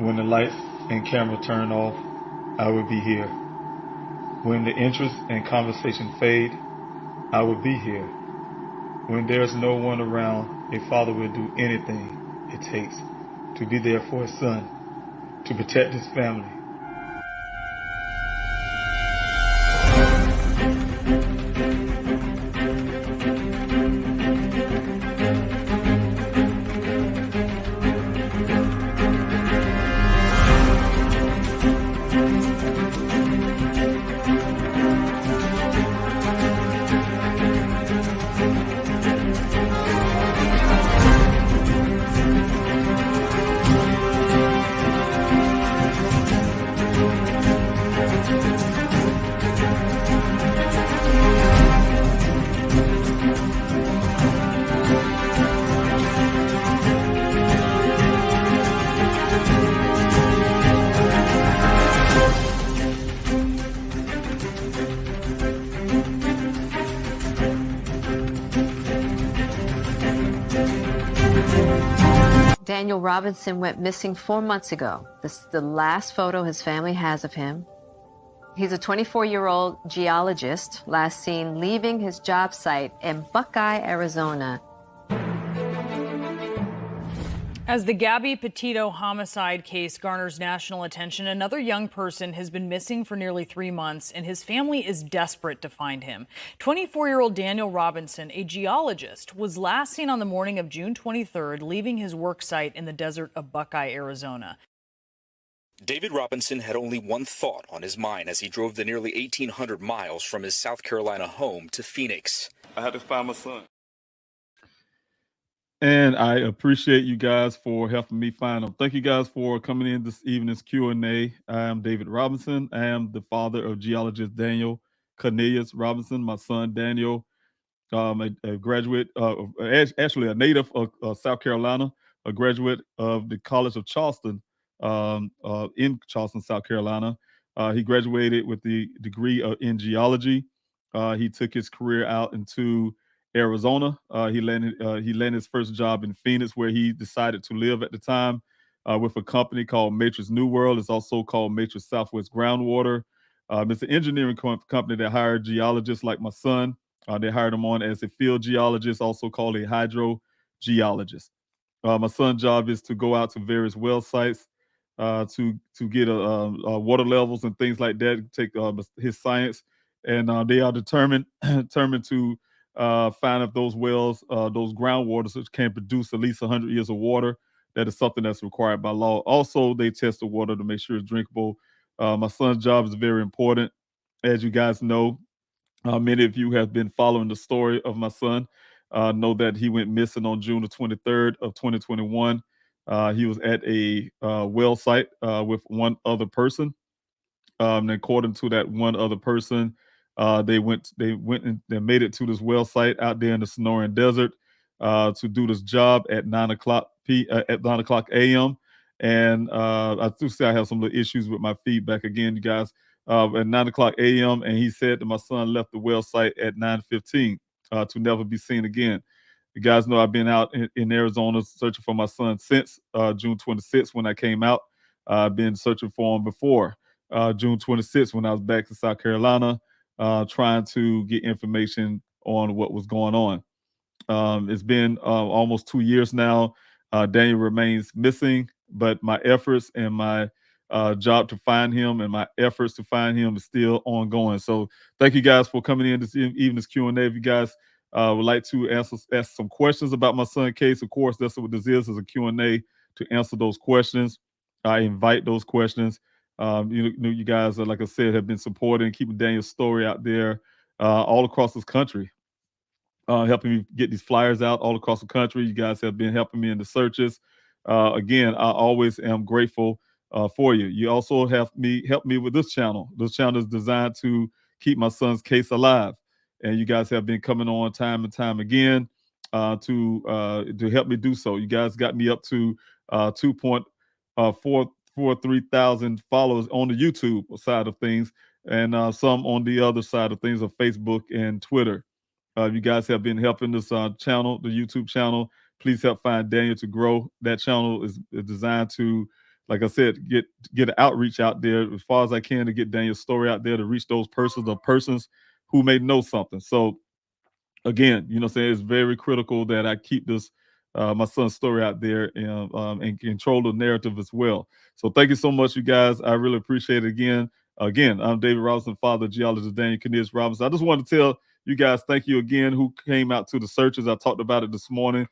When the lights and camera turn off, I will be here. When the interest and conversation fade, I will be here. When there's no one around, a father will do anything it takes to be there for his son, to protect his family. Daniel Robinson went missing 4 months ago. This is the last photo his family has of him. He's a 24-year-old geologist, last seen leaving his job site in Buckeye, Arizona. As the Gabby Petito homicide case garners national attention, another young person has been missing for nearly 3 months, and his family is desperate to find him. 24-year-old Daniel Robinson, a geologist, was last seen on the morning of June 23rd, leaving his work site in the desert of Buckeye, Arizona. David Robinson had only one thought on his mind as he drove the nearly 1,800 miles from his South Carolina home to Phoenix. I had to find my son. And I appreciate you guys for helping me find them. Thank you guys for coming in this evening's Q&A. I am David Robinson. I am the father of geologist Daniel Cornelius Robinson. My son Daniel, a graduate, actually a native of South Carolina, a graduate of the College of Charleston in Charleston, South Carolina. He graduated with the degree in geology. He took his career out into Arizona. He landed his first job in Phoenix, where he decided to live at the time, with a company called Matrix New World. It's also called Matrix Southwest Groundwater. It's an engineering company that hired geologists like my son. They hired him on as a field geologist, also called a hydrogeologist. My son's job is to go out to various well sites to get water levels and things like that. Take his science, and they are determined to find if those wells, those groundwaters, can produce at least 100 years of water. That is something that's required by law. Also, they test the water to make sure it's drinkable. My son's job is very important. As you guys know, many of you have been following the story of my son. Know that he went missing on June the 23rd of 2021. He was at a well site with one other person. And according to that one other person, they went and they made it to this well site out there in the Sonoran Desert to do this job at 9 o'clock a.m. And I do say I have some little issues with my feedback again, you guys. At 9 o'clock a.m. and he said that my son left the well site at 9:15 to never be seen again. You guys know I've been out in Arizona searching for my son since June 26th when I came out. I've been searching for him before June 26th when I was back in South Carolina, trying to get information on what was going on. It's been almost 2 years now. Daniel remains missing, but my efforts and my job to find him and my efforts to find him is still ongoing. So thank you guys for coming in this evening's Q&A. If you guys would like to ask some questions about my son's case, of course, that's what this is a Q&A to answer those questions. I invite those questions. You guys, like I said, have been supporting, keeping Daniel's story out there all across this country, helping me get these flyers out all across the country. You guys have been helping me in the searches. Again, I always am grateful for you. You also help me with this channel. This channel is designed to keep my son's case alive. And you guys have been coming on time and time again to help me do so. You guys got me up to 2.43 thousand followers on the YouTube side of things, and some on the other side of things of Facebook and Twitter. You guys have been helping this channel, the YouTube channel. Please help find Daniel to grow. That channel is designed to, like I said, get an outreach out there as far as I can to get Daniel's story out there to reach those persons or persons who may know something. So again, you know what I'm saying, it's very critical that I keep this my son's story out there and control the narrative as well. So thank you so much, you guys. I really appreciate it again. Again, I'm David Robinson, father of geologist Daniel Cornelius Robinson. I just wanted to tell you guys thank you again who came out to the searches. I talked about it this morning.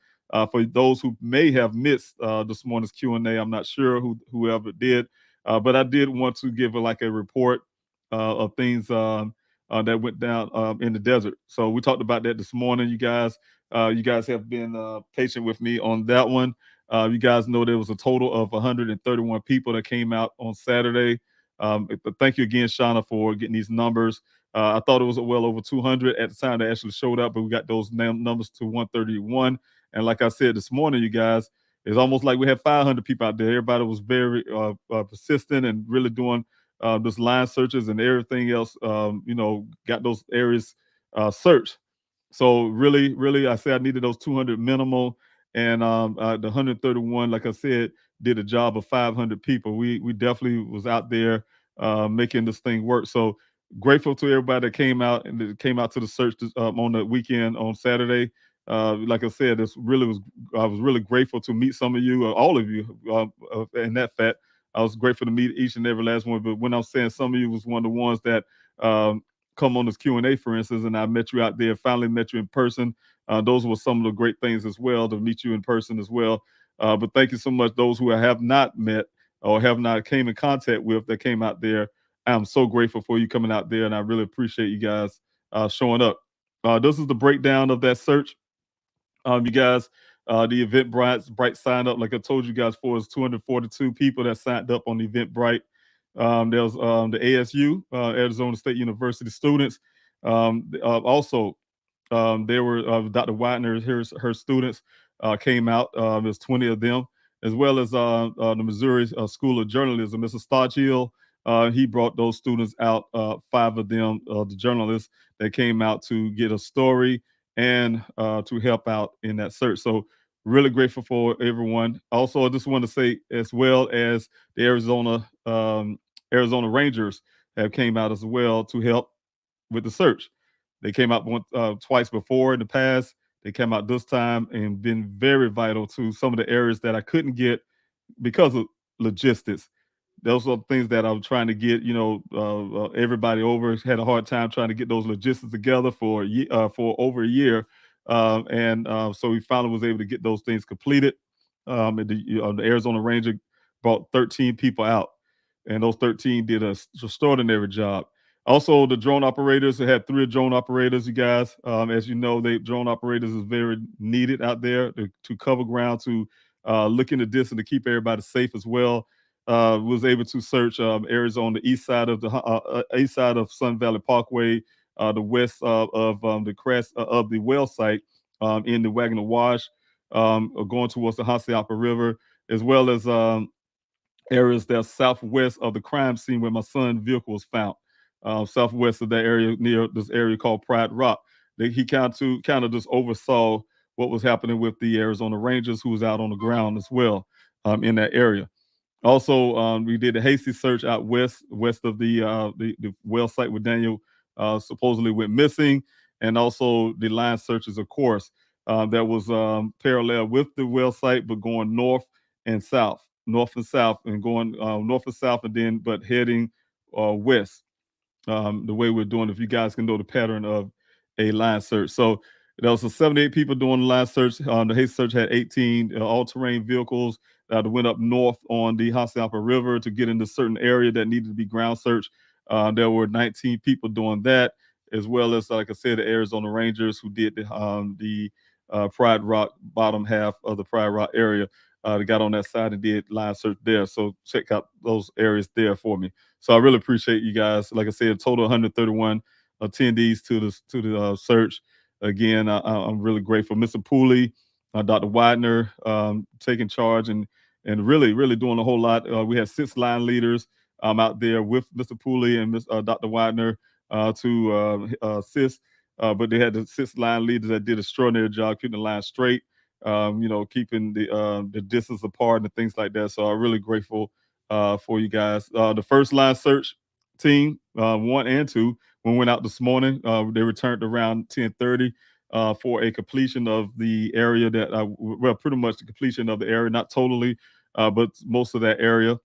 For those who may have missed this morning's Q&A, I'm not sure whoever did, but I did want to give like a report of things that went down in the desert. So we talked about that this morning, you guys. You guys have been patient with me on that one. You guys know there was a total of 131 people that came out on Saturday. But thank you again, Shauna, for getting these numbers. I thought it was well over 200 at the time they actually showed up, but we got those numbers to 131. And like I said this morning, you guys, it's almost like we had 500 people out there. Everybody was very persistent and really doing those line searches and everything else, got those areas searched. So really, really, I said I needed those 200 minimal, and the 131, like I said, did a job of 500 people. We definitely was out there making this thing work. So grateful to everybody that came out and that came out to the search on the weekend on Saturday. Like I said, I was really grateful to meet some of you, all of you, in that fact. I was grateful to meet each and every last one. But when I'm saying some of you was one of the ones that come on this Q&A, for instance, and I met you out there, finally met you in person. Those were some of the great things as well, to meet you in person as well. But thank you so much, those who I have not met or have not came in contact with that came out there. I'm so grateful for you coming out there, and I really appreciate you guys showing up. This is the breakdown of that search. You guys, the Eventbrite signed up, like I told you guys, for is 242 people that signed up on Eventbrite. There was the ASU, Arizona State University students. Also, there were Dr. Widener, her students came out. There's 20 of them, as well as the Missouri School of Journalism. Mr. Starchill, he brought those students out, 5 of them, the journalists that came out to get a story and to help out in that search. So really grateful for everyone. Also, I just want to say, as well as the Arizona Rangers have came out as well to help with the search. They came out twice before in the past. They came out this time and been very vital to some of the areas that I couldn't get because of logistics. Those are things that I'm trying to get, everybody over. Had a hard time trying to get those logistics together for over a year, so we finally was able to get those things completed. And the Arizona Ranger brought 13 people out, and those 13 did an extraordinary job. Also, the drone operators, they had 3 drone operators, you guys. As you know, drone operators is very needed out there to cover ground, to look in the distance, to keep everybody safe as well. Was able to search areas on the east side of Sun Valley Parkway, the west of the crest of the well site in the Wagner Wash, going towards the Hassayampa River, as well as areas that are southwest of the crime scene where my son's vehicle was found, southwest of that area, near this area called Pride Rock. He kind of just oversaw what was happening with the Arizona Rangers, who was out on the ground as well in that area. Also, we did a hasty search out west of the well site where Daniel supposedly went missing, and also the line searches, of course, that was parallel with the well site, but going north and south, and going north and south, and then but heading west. The way we're doing, if you guys can know the pattern of a line search. So there was 78 people doing the line search. The Hayes search had 18 all-terrain vehicles that went up north on the Hassayampa River to get into a certain area that needed to be ground searched. There were 19 people doing that, as well as, like I said, the Arizona Rangers, who did the Pride Rock, bottom half of the Pride Rock area. They got on that side and did line search there. So check out those areas there for me. So I really appreciate you guys. Like I said, total 131 attendees to the search. Again, I'm really grateful. Mr. Pooley, Dr. Widener, taking charge and really, really doing a whole lot. We had 6 line leaders out there with Mr. Pooley and Dr. Widener to assist. But they had the 6 line leaders that did an extraordinary job keeping the line straight, keeping the distance apart and things like that. So I'm really grateful for you guys. The first line search team, 1 and 2, when we went out this morning, they returned around 10:30 for a completion of the area that, well, pretty much the completion of the area, not totally, but most of that area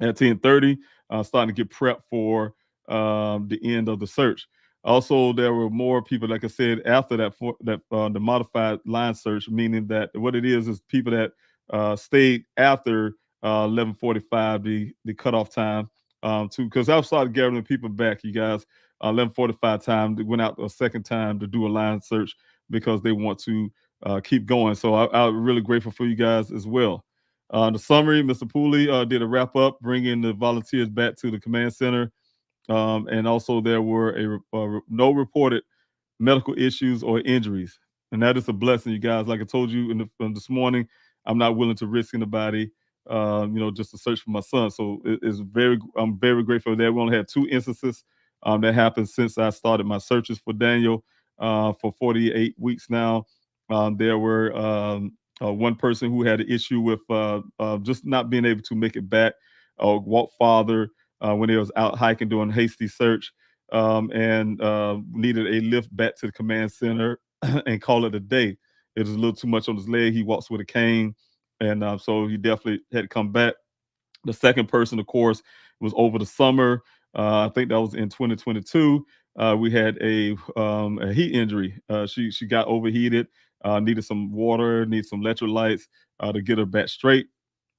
at 10:30, starting to get prepped for the end of the search. Also, there were more people, like I said, after that for that the modified line search, meaning that what it is people that stayed after 11:45, the cutoff time, to because I started gathering people back, you guys. 11:45 time, they went out a second time to do a line search because they want to keep going. So I'm really grateful for you guys as well. The summary, Mr. Pooley did a wrap up, bringing the volunteers back to the command center. And also, there were no reported medical issues or injuries, and that is a blessing, you guys. Like I told you this morning, I'm not willing to risk anybody, just to search for my son. So I'm very grateful for that. We only had 2 instances that happened since I started my searches for Daniel for 48 weeks now. There were one person who had an issue with just not being able to make it back or walk farther when he was out hiking doing hasty search, and needed a lift back to the command center and call it a day. It was a little too much on his leg. He walks with a cane, and so he definitely had to come back. The second person, of course, was over the summer. I think that was in 2022. We had a heat injury. She got overheated, needed some water, needed some electrolytes to get her back straight.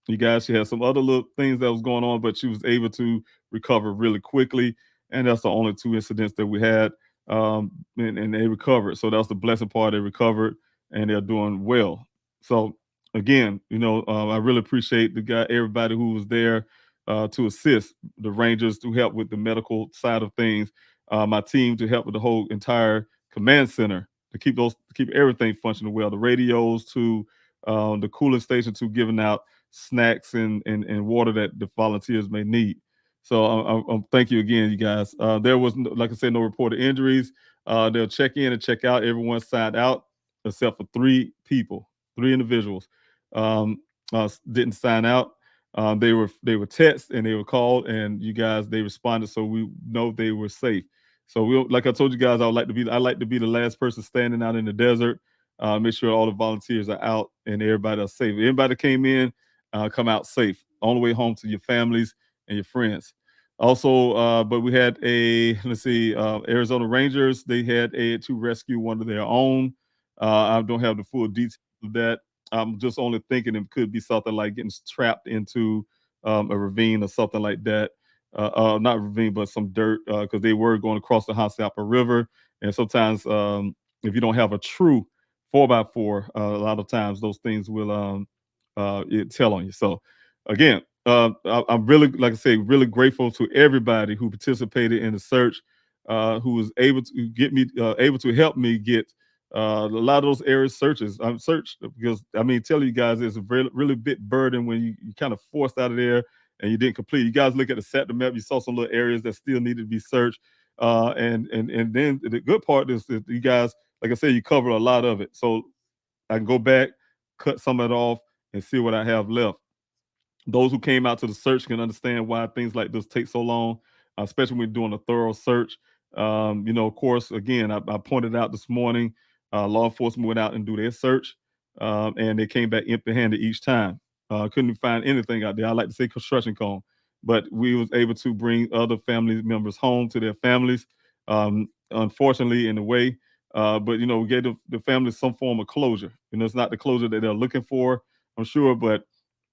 You guys, she had some other little things that was going on, but she was able to recover really quickly. And that's the only 2 incidents that we had. And they recovered. So that was the blessing part. They recovered and they're doing well. So again, I really appreciate everybody who was there to assist the Rangers, to help with the medical side of things, my team to help with the whole entire command center to keep everything functioning well. The radios to the cooling station to giving out snacks and water that the volunteers may need. So thank you again, you guys. There was, like I said, no reported injuries. They'll check in and check out. Everyone signed out except for 3 people, 3 individuals didn't sign out. They were texted and they were called, and you guys they responded, so we know they were safe. So like I told you guys, I like to be the last person standing out in the desert. Make sure all the volunteers are out and everybody are safe. Everybody that came in, come out safe on the way home to your families and your friends. Also, but we had let's see, Arizona Rangers. They had to rescue one of their own. I don't have the full details of that. I'm just only thinking it could be something like getting trapped into a ravine or something like that. Not ravine, but some dirt, because they were going across the Hassapa River. And sometimes, if you don't have a true 4x4, a lot of times those things will tell on you. So, again, I'm really, like I say, really grateful to everybody who participated in the search, who was able to help me get a lot of those areas searches. I'm searched because tell you guys, it's a really big burden when you kind of forced out of there and you didn't complete. You guys look at the set, the map, you saw some little areas that still needed to be searched. And then the good part is that you guys, like I said, you cover a lot of it. So I can go back, cut some of it off, and see what I have left. Those who came out to the search can understand why things like this take so long, especially when doing a thorough search. Of course, again, I pointed out this morning, law enforcement went out and do their search, and they came back empty-handed each time. Couldn't find anything out there. I like to say construction cone, but we was able to bring other family members home to their families. Unfortunately, in a way, but we gave the families some form of closure. It's not the closure that they're looking for, I'm sure, but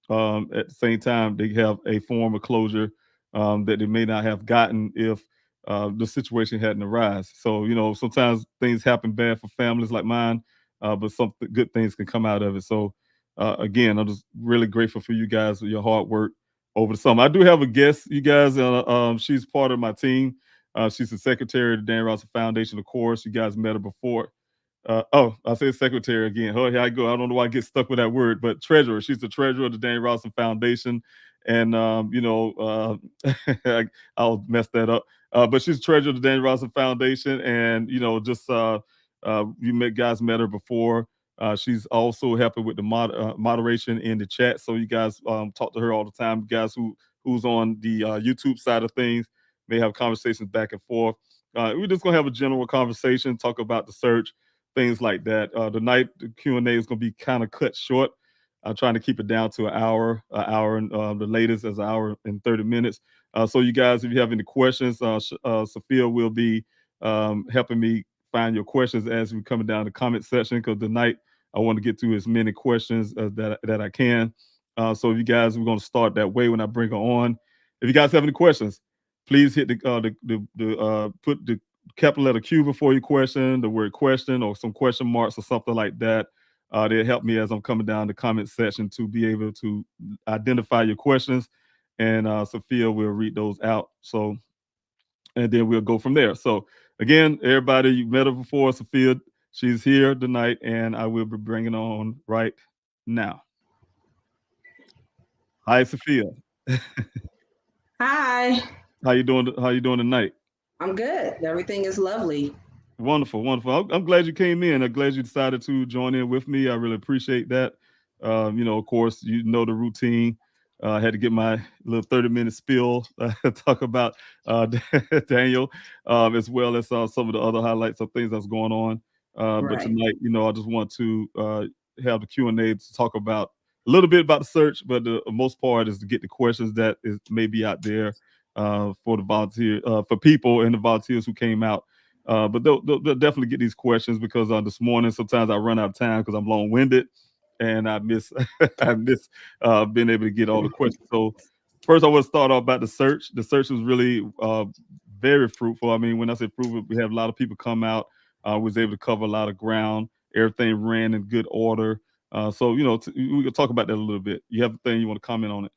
at the same time, they have a form of closure that they may not have gotten if the situation hadn't arisen. So, sometimes things happen bad for families like mine, but some good things can come out of it. So, again, I'm just really grateful for you guys for your hard work over the summer. I do have a guest, you guys. She's part of my team. She's the secretary of the Dan Russell Foundation, of course. You guys met her before. I say secretary again. Oh, here I go. I don't know why I get stuck with that word, but treasurer. She's the treasurer of the Dan Rawson Foundation, and I'll mess that up. But she's treasurer of the Dan Rawson Foundation, and you met her before. She's also helping with the moderation in the chat. So you guys talk to her all the time. You guys who's on the YouTube side of things may have conversations back and forth. We're just gonna have a general conversation, talk about the search, things like that. Tonight the Q&A is gonna be kind of cut short. I'm trying to keep it down to an hour, and the latest is an hour and 30 minutes. So you guys, if you have any questions, Sophia will be helping me find your questions as we coming down the comment section, because tonight I want to get to as many questions that I can. So you guys, we're going to start that way when I bring her on. If you guys have any questions, please hit put the capital letter Q before your question, the word question, or some question marks or something like that. They'll help me as I'm coming down the comment section to be able to identify your questions, and Sophia will read those out. So, and then we'll go from there. So, again, everybody, you met her before, Sophia. She's here tonight, and I will be bringing on right now. Hi, Sophia. Hi. How you doing? How you doing tonight? I'm good. Everything is lovely. Wonderful, wonderful. I'm glad you came in. I'm glad you decided to join in with me. I really appreciate that. Of course, you know the routine. I had to get my little 30-minute spill, talk about Daniel, as well as some of the other highlights of things that's going on. But Right. tonight, I just want to have the Q&A to talk about a little bit about the search, but the most part is to get the questions that is maybe out there for the volunteer, for people and the volunteers who came out. But they'll definitely get these questions, because this morning sometimes I run out of time because I'm long-winded and I miss I miss being able to get all the questions. So first I want to start off about the search. The search was really very fruitful. I mean, when I say fruitful, we have a lot of people come out. Was able to cover a lot of ground. Everything ran in good order. So we can talk about that a little bit. You have anything you want to comment on it?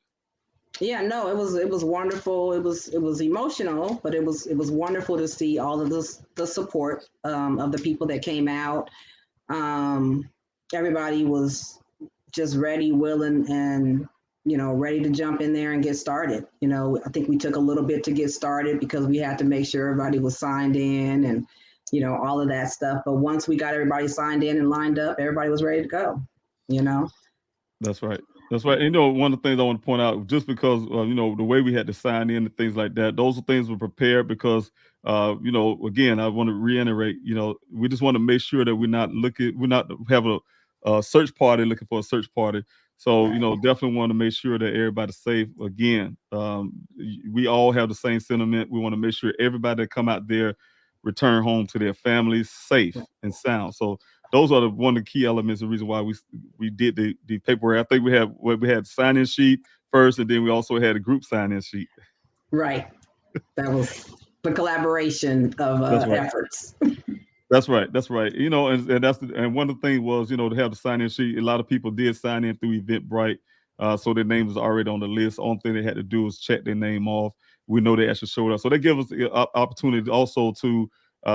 Yeah, no, it was wonderful. It was emotional, but it was wonderful to see all of the support of the people that came out. Everybody was just ready, willing, and ready to jump in there and get started. I think we took a little bit to get started because we had to make sure everybody was signed in and all of that stuff. But once we got everybody signed in and lined up, everybody was ready to go. That's right. That's right. One of the things I want to point out, just because the way we had to sign in and things like that, those are things we're prepared because again, I want to reiterate, we just want to make sure that we're not have a search party looking for a search party. So, definitely want to make sure that everybody's safe. Again, we all have the same sentiment. We want to make sure everybody that come out there return home to their families safe and sound. So those are one of the key elements, the reason why we did the paperwork. I think we had sign-in sheet first, and then we also had a group sign-in sheet. Right. That was the collaboration of efforts. That's right. That's right. And one of the things was, to have the sign-in sheet. A lot of people did sign in through Eventbrite, so their name was already on the list. Only thing they had to do was check their name off. We know they actually showed up, so they give us the opportunity also to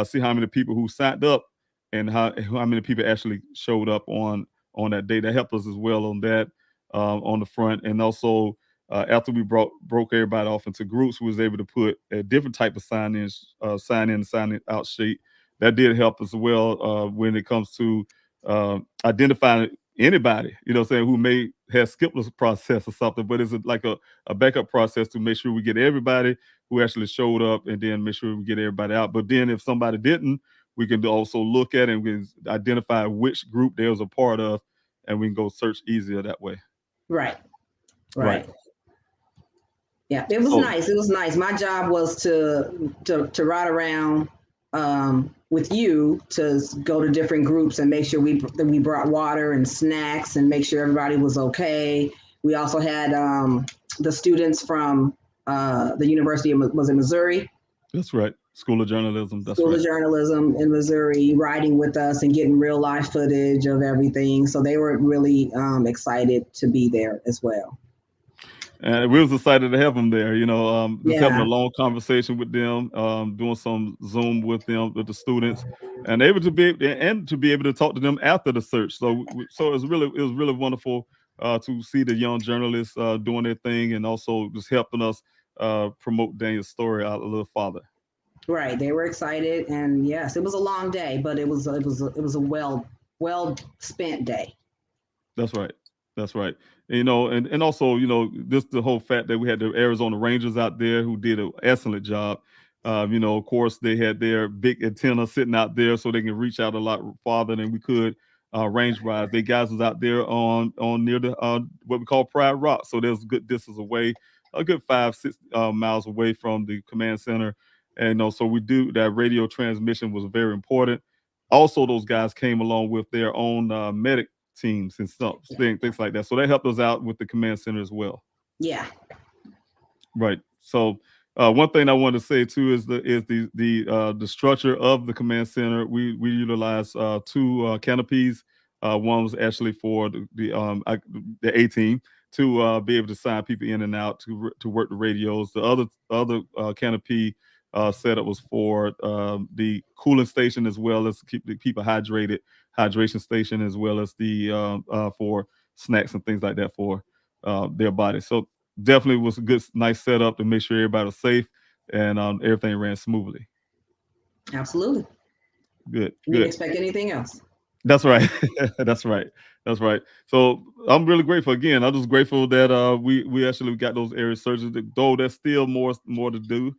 see how many people who signed up and how many people actually showed up on that day. That helped us as well on that on the front, and also after we broke everybody off into groups, we was able to put a different type of sign in sign out sheet. That did help as well when it comes to identifying anybody, who may have skipped this process or something, but it's like a backup process to make sure we get everybody who actually showed up, and then make sure we get everybody out. But then if somebody didn't, we can also look at it and we can identify which group they was a part of, and we can go search easier that way. Right. Yeah, it was nice. It was nice. My job was to ride around with you to go to different groups and make sure we brought water and snacks and make sure everybody was okay. We also had the students from the University of Missouri. That's right. School of Journalism. School of Journalism in Missouri, riding with us and getting real life footage of everything. So they were really excited to be there as well. And we was excited to have them there, just having a long conversation with them, doing some Zoom with them, with the students, and able to be able to talk to them after the search. So it was really wonderful to see the young journalists doing their thing, and also just helping us promote Daniel's story out a little farther. Right, they were excited, and yes, it was a long day, but it was a well well spent day. That's right. That's right. And, and also, just the whole fact that we had the Arizona Rangers out there who did an excellent job. Of course, they had their big antenna sitting out there so they can reach out a lot farther than we could range wise. They guys was out there on near the what we call Pride Rock. So there's a good distance away, a good 5-6 miles away from the command center. And so we do that radio transmission was very important. Also, those guys came along with their own medic teams and stuff, things like that. So that helped us out with the command center as well. Yeah. Right. So one thing I want to say too is the structure of the command center. We utilize 2 canopies. One was actually for the A team to be able to sign people in and out to work the radios. The other canopy setup was for the cooling station as well as keep the people hydrated, hydration station as well as the for snacks and things like that for their bodies. So definitely was a good, nice setup to make sure everybody was safe and everything ran smoothly. Absolutely. Good. You didn't expect anything else. That's right. That's right. That's right. So I'm really grateful. Again, I'm just grateful that we actually got those area searches. Though there's still more to do.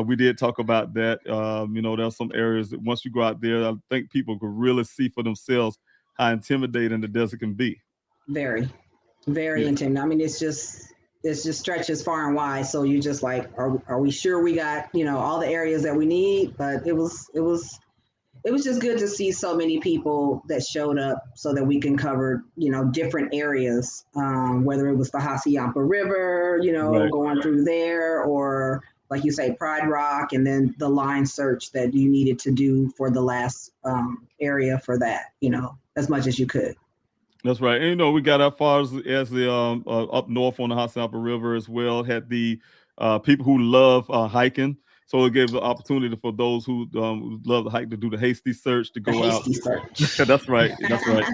We did talk about that. There's some areas that once you go out there, I think people could really see for themselves how intimidating the desert can be. Very, very intimidating. I mean, it's just stretches far and wide. So you just like, are we sure we got all the areas that we need? But it was just good to see so many people that showed up so that we can cover, different areas, whether it was the Hassayampa River, Right. going through there, or like you say, Pride Rock, and then the line search that you needed to do for the last area for that, as much as you could. That's right. And we got as far as the up north on the Hassayampa River as well. Had the people who love hiking. So it gave the opportunity for those who love to hike to do the hasty search to go out. That's right. That's right.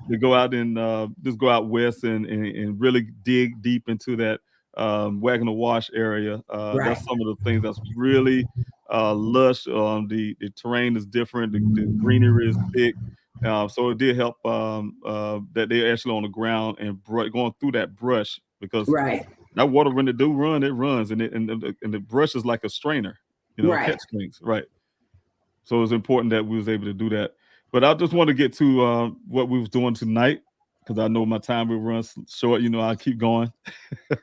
To go out and just go out west and really dig deep into that Wagner Wash area. Right. That's some of the things that's really lush. The terrain is different. The greenery is thick. So it did help that they're actually on the ground and going through that brush because Right. that water when it do run, it runs and the brush is like a strainer, Right. catch things. Right. So it's important that we was able to do that. But I just want to get to what we was doing tonight because I know my time will run short. I'll keep going.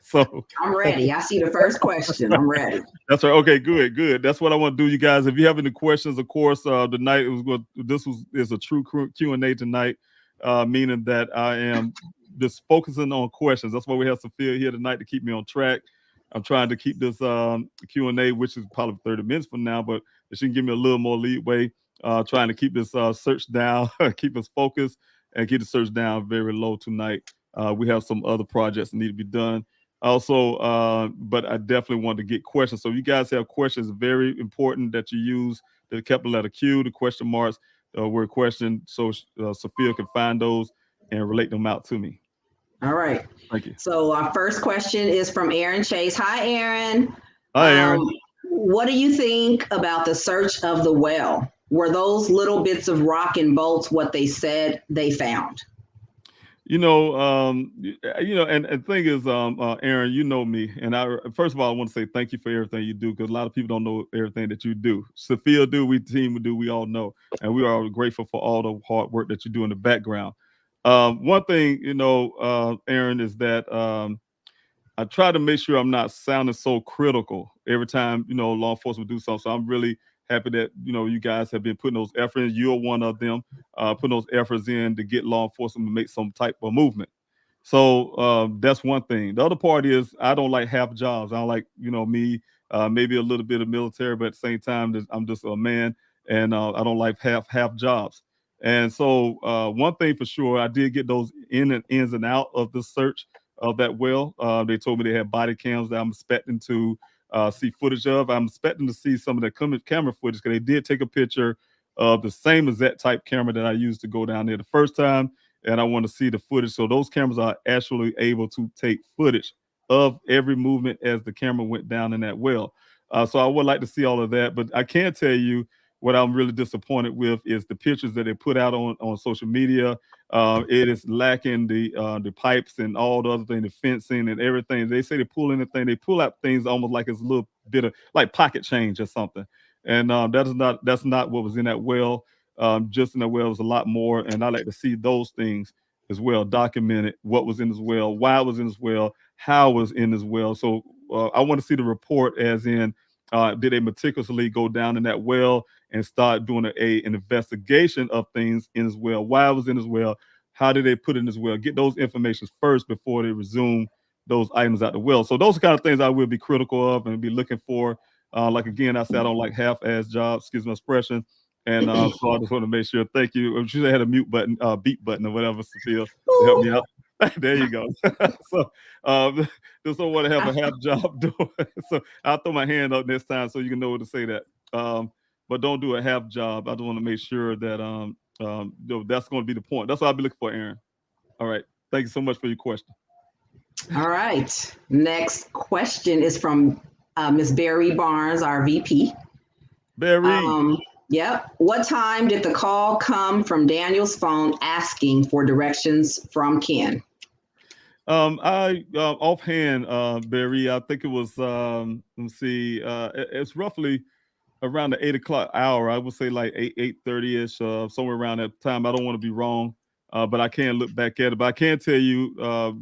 So I'm ready. I see the first question. I'm ready. That's right. Okay, good. That's what I want to do, you guys. If you have any questions, of course, tonight is a true Q&A tonight, meaning that I am just focusing on questions. That's why we have Sophia here tonight to keep me on track. I'm trying to keep this Q&A, which is probably 30 minutes from now, but if she can give me a little more leeway, trying to keep this search down, keep us focused, and keep the search down very low tonight. We have some other projects that need to be done. Also, but I definitely want to get questions. So if you guys have questions, very important that you use the capital letter Q, the question marks, word question, so Sophia can find those and relate them out to me. All right. Thank you. So our first question is from Aaron Chase. Hi, Aaron. Hi, Aaron. What do you think about the search of the well? Were those little bits of rock and bolts what they said they found? And the thing is, Aaron, you know me, and first of all, I want to say thank you for everything you do because a lot of people don't know everything that you do. Sophia do, we team do, we all know, and we are grateful for all the hard work that you do in the background. One thing, Aaron, is that I try to make sure I'm not sounding so critical every time, law enforcement do something. So I'm really happy that, you guys have been putting those efforts. You're one of them, putting those efforts in to get law enforcement to make some type of movement. So that's one thing. The other part is I don't like half jobs. I don't like, me, maybe a little bit of military, but at the same time, I'm just a man and I don't like half jobs. And so one thing for sure, I did get those ins and out of the search of that well. They told me they had body cams that I'm expecting to see footage of. I'm expecting to see some of the camera footage because they did take a picture of the same exact type camera that I used to go down there the first time, and I want to see the footage. So those cameras are actually able to take footage of every movement as the camera went down in that well. So I would like to see all of that, but I can tell you what I'm really disappointed with is the pictures that they put out on social media. It is lacking the pipes and all the other things, the fencing and everything. They say they pull anything, they pull out things almost like it's a little bit of like pocket change or something. And that's not what was in that well. Just in that well was a lot more, and I like to see those things as well, documented what was in as well, why it was in as well, how it was in as well. So I want to see the report, as in, did they meticulously go down in that well and start doing an investigation of things in as well, why it was in as well, how did they put it in as well, get those information first before they resume those items out the well. So those are kind of things I will be critical of and be looking for. Like again, I said I don't like half-ass jobs, excuse my expression. And so I just want to make sure. Thank you. I'm sure they had a mute button, beat button, or whatever, Sophia, to help me out. There you go. So just don't want to have a half job doing. So I'll throw my hand up next time so you can know what to say that. But don't do a half job. I just want to make sure that that's going to be the point. That's what I'll be looking for, Aaron. All right. Thank you so much for your question. All right. Next question is from Miss Barry Barnes, our VP. Barry. Yep. What time did the call come from Daniel's phone asking for directions from Ken? I offhand, Barry, I think it was let's see, it's roughly around the 8 o'clock hour. I would say like 8:30ish, somewhere around that time. I don't want to be wrong, but I can't look back at it. But I can tell you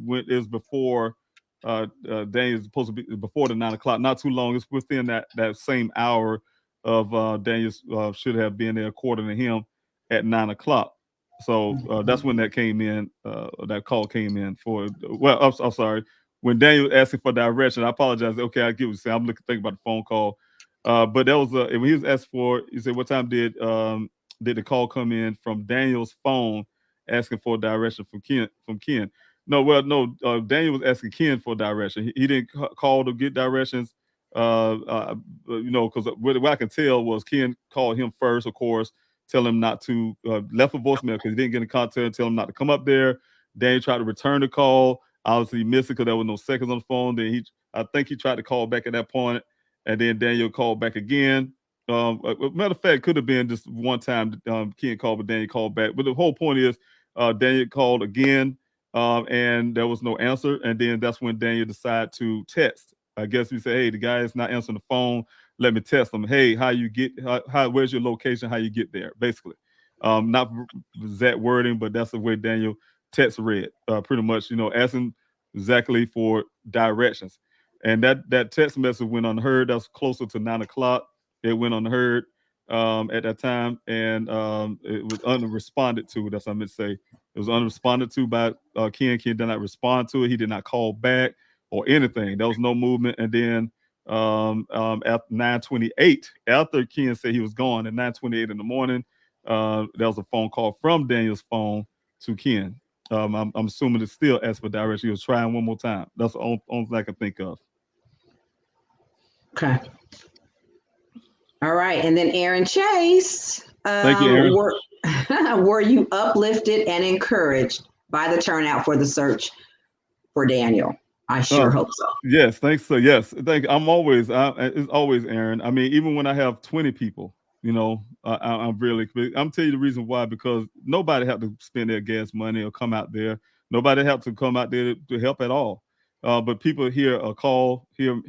when it was before Daniel's supposed to be before the 9 o'clock. Not too long. It's within that same hour of Daniel's should have been there according to him at 9 o'clock. So that's when that came in. That call came in for. Well, I'm sorry. When Daniel was asking for direction, I apologize. Okay, I get what you're saying. I'm thinking about the phone call. But that was when he was asked for. He said, "What time did the call come in from Daniel's phone asking for direction from Ken?" From Ken. No, well, no. Daniel was asking Ken for direction. He didn't call to get directions. Because what I can tell was Ken called him first, of course, tell him not to left a voicemail because he didn't get in contact and tell him not to come up there. Daniel tried to return the call. Obviously, he missed it because there was no seconds on the phone. Then I think he tried to call back at that point. And then Daniel called back again. Matter of fact, could have been just one time Ken called, but Daniel called back. But the whole point is Daniel called again, and there was no answer. And then that's when Daniel decided to text. I guess we say, hey, the guy is not answering the phone. Let me test him. Hey, where's your location? How you get there? Basically, not that wording, but that's the way Daniel text read. Pretty much, asking exactly for directions. And that text message went unheard. That's closer to 9 o'clock. It went unheard at that time, and it was unresponded to. That's what I meant to say. It was unresponded to by Ken. Ken did not respond to it. He did not call back or anything. There was no movement. And then at 9:28, after Ken said he was gone, at 9:28 in the morning, there was a phone call from Daniel's phone to Ken. I'm assuming it's still asked for direction. He was trying one more time. That's the only thing I can think of. Okay. All right. And then Aaron Chase. Thank you, Aaron. Were you uplifted and encouraged by the turnout for the search for Daniel? I sure hope so. Yes, thanks. So yes, I'm always. It's always Aaron. I mean, even when I have 20 people, I'm really. I'm telling you the reason why, because nobody had to spend their gas money or come out there. Nobody had to come out there to help at all. But people hear a call, hear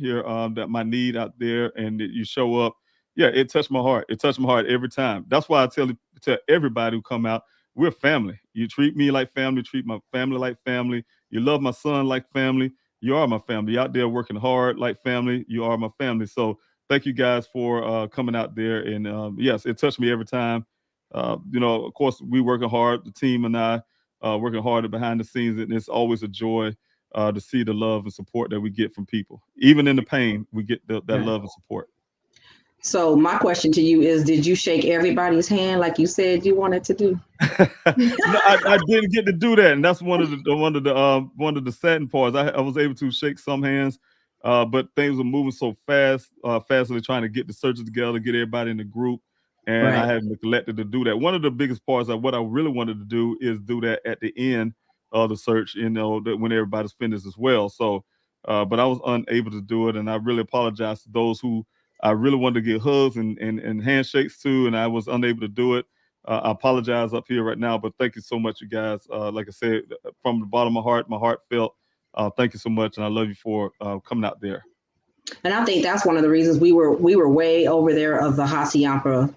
that my need out there, and you show up. Yeah, it touched my heart. It touched my heart every time. That's why I tell everybody who come out, we're family. You treat me like family, treat my family like family. You love my son like family. You are my family. You're out there working hard like family. You are my family. So thank you guys for coming out there. And yes, it touched me every time. Of course, we working hard, the team and I working hard behind the scenes. And it's always a joy to see the love and support that we get from people. Even in the pain, we get that love and support. So my question to you is, did you shake everybody's hand like you said you wanted to do? No, I didn't get to do that, and that's one of the sadden parts. I was able to shake some hands, but things were moving so fast, fastly trying to get the searches together, get everybody in the group, and Right. I had neglected to do that. One of the biggest parts of what I really wanted to do is do that at the end of the search, that when everybody's finished as well. So, but I was unable to do it, and I really apologize to those who I really wanted to get hugs and handshakes too, and I was unable to do it. I apologize up here right now, but thank you so much, you guys. Like I said, from the bottom of my heart felt. Thank you so much, and I love you for coming out there. And I think that's one of the reasons we were way over there of the Hassayampa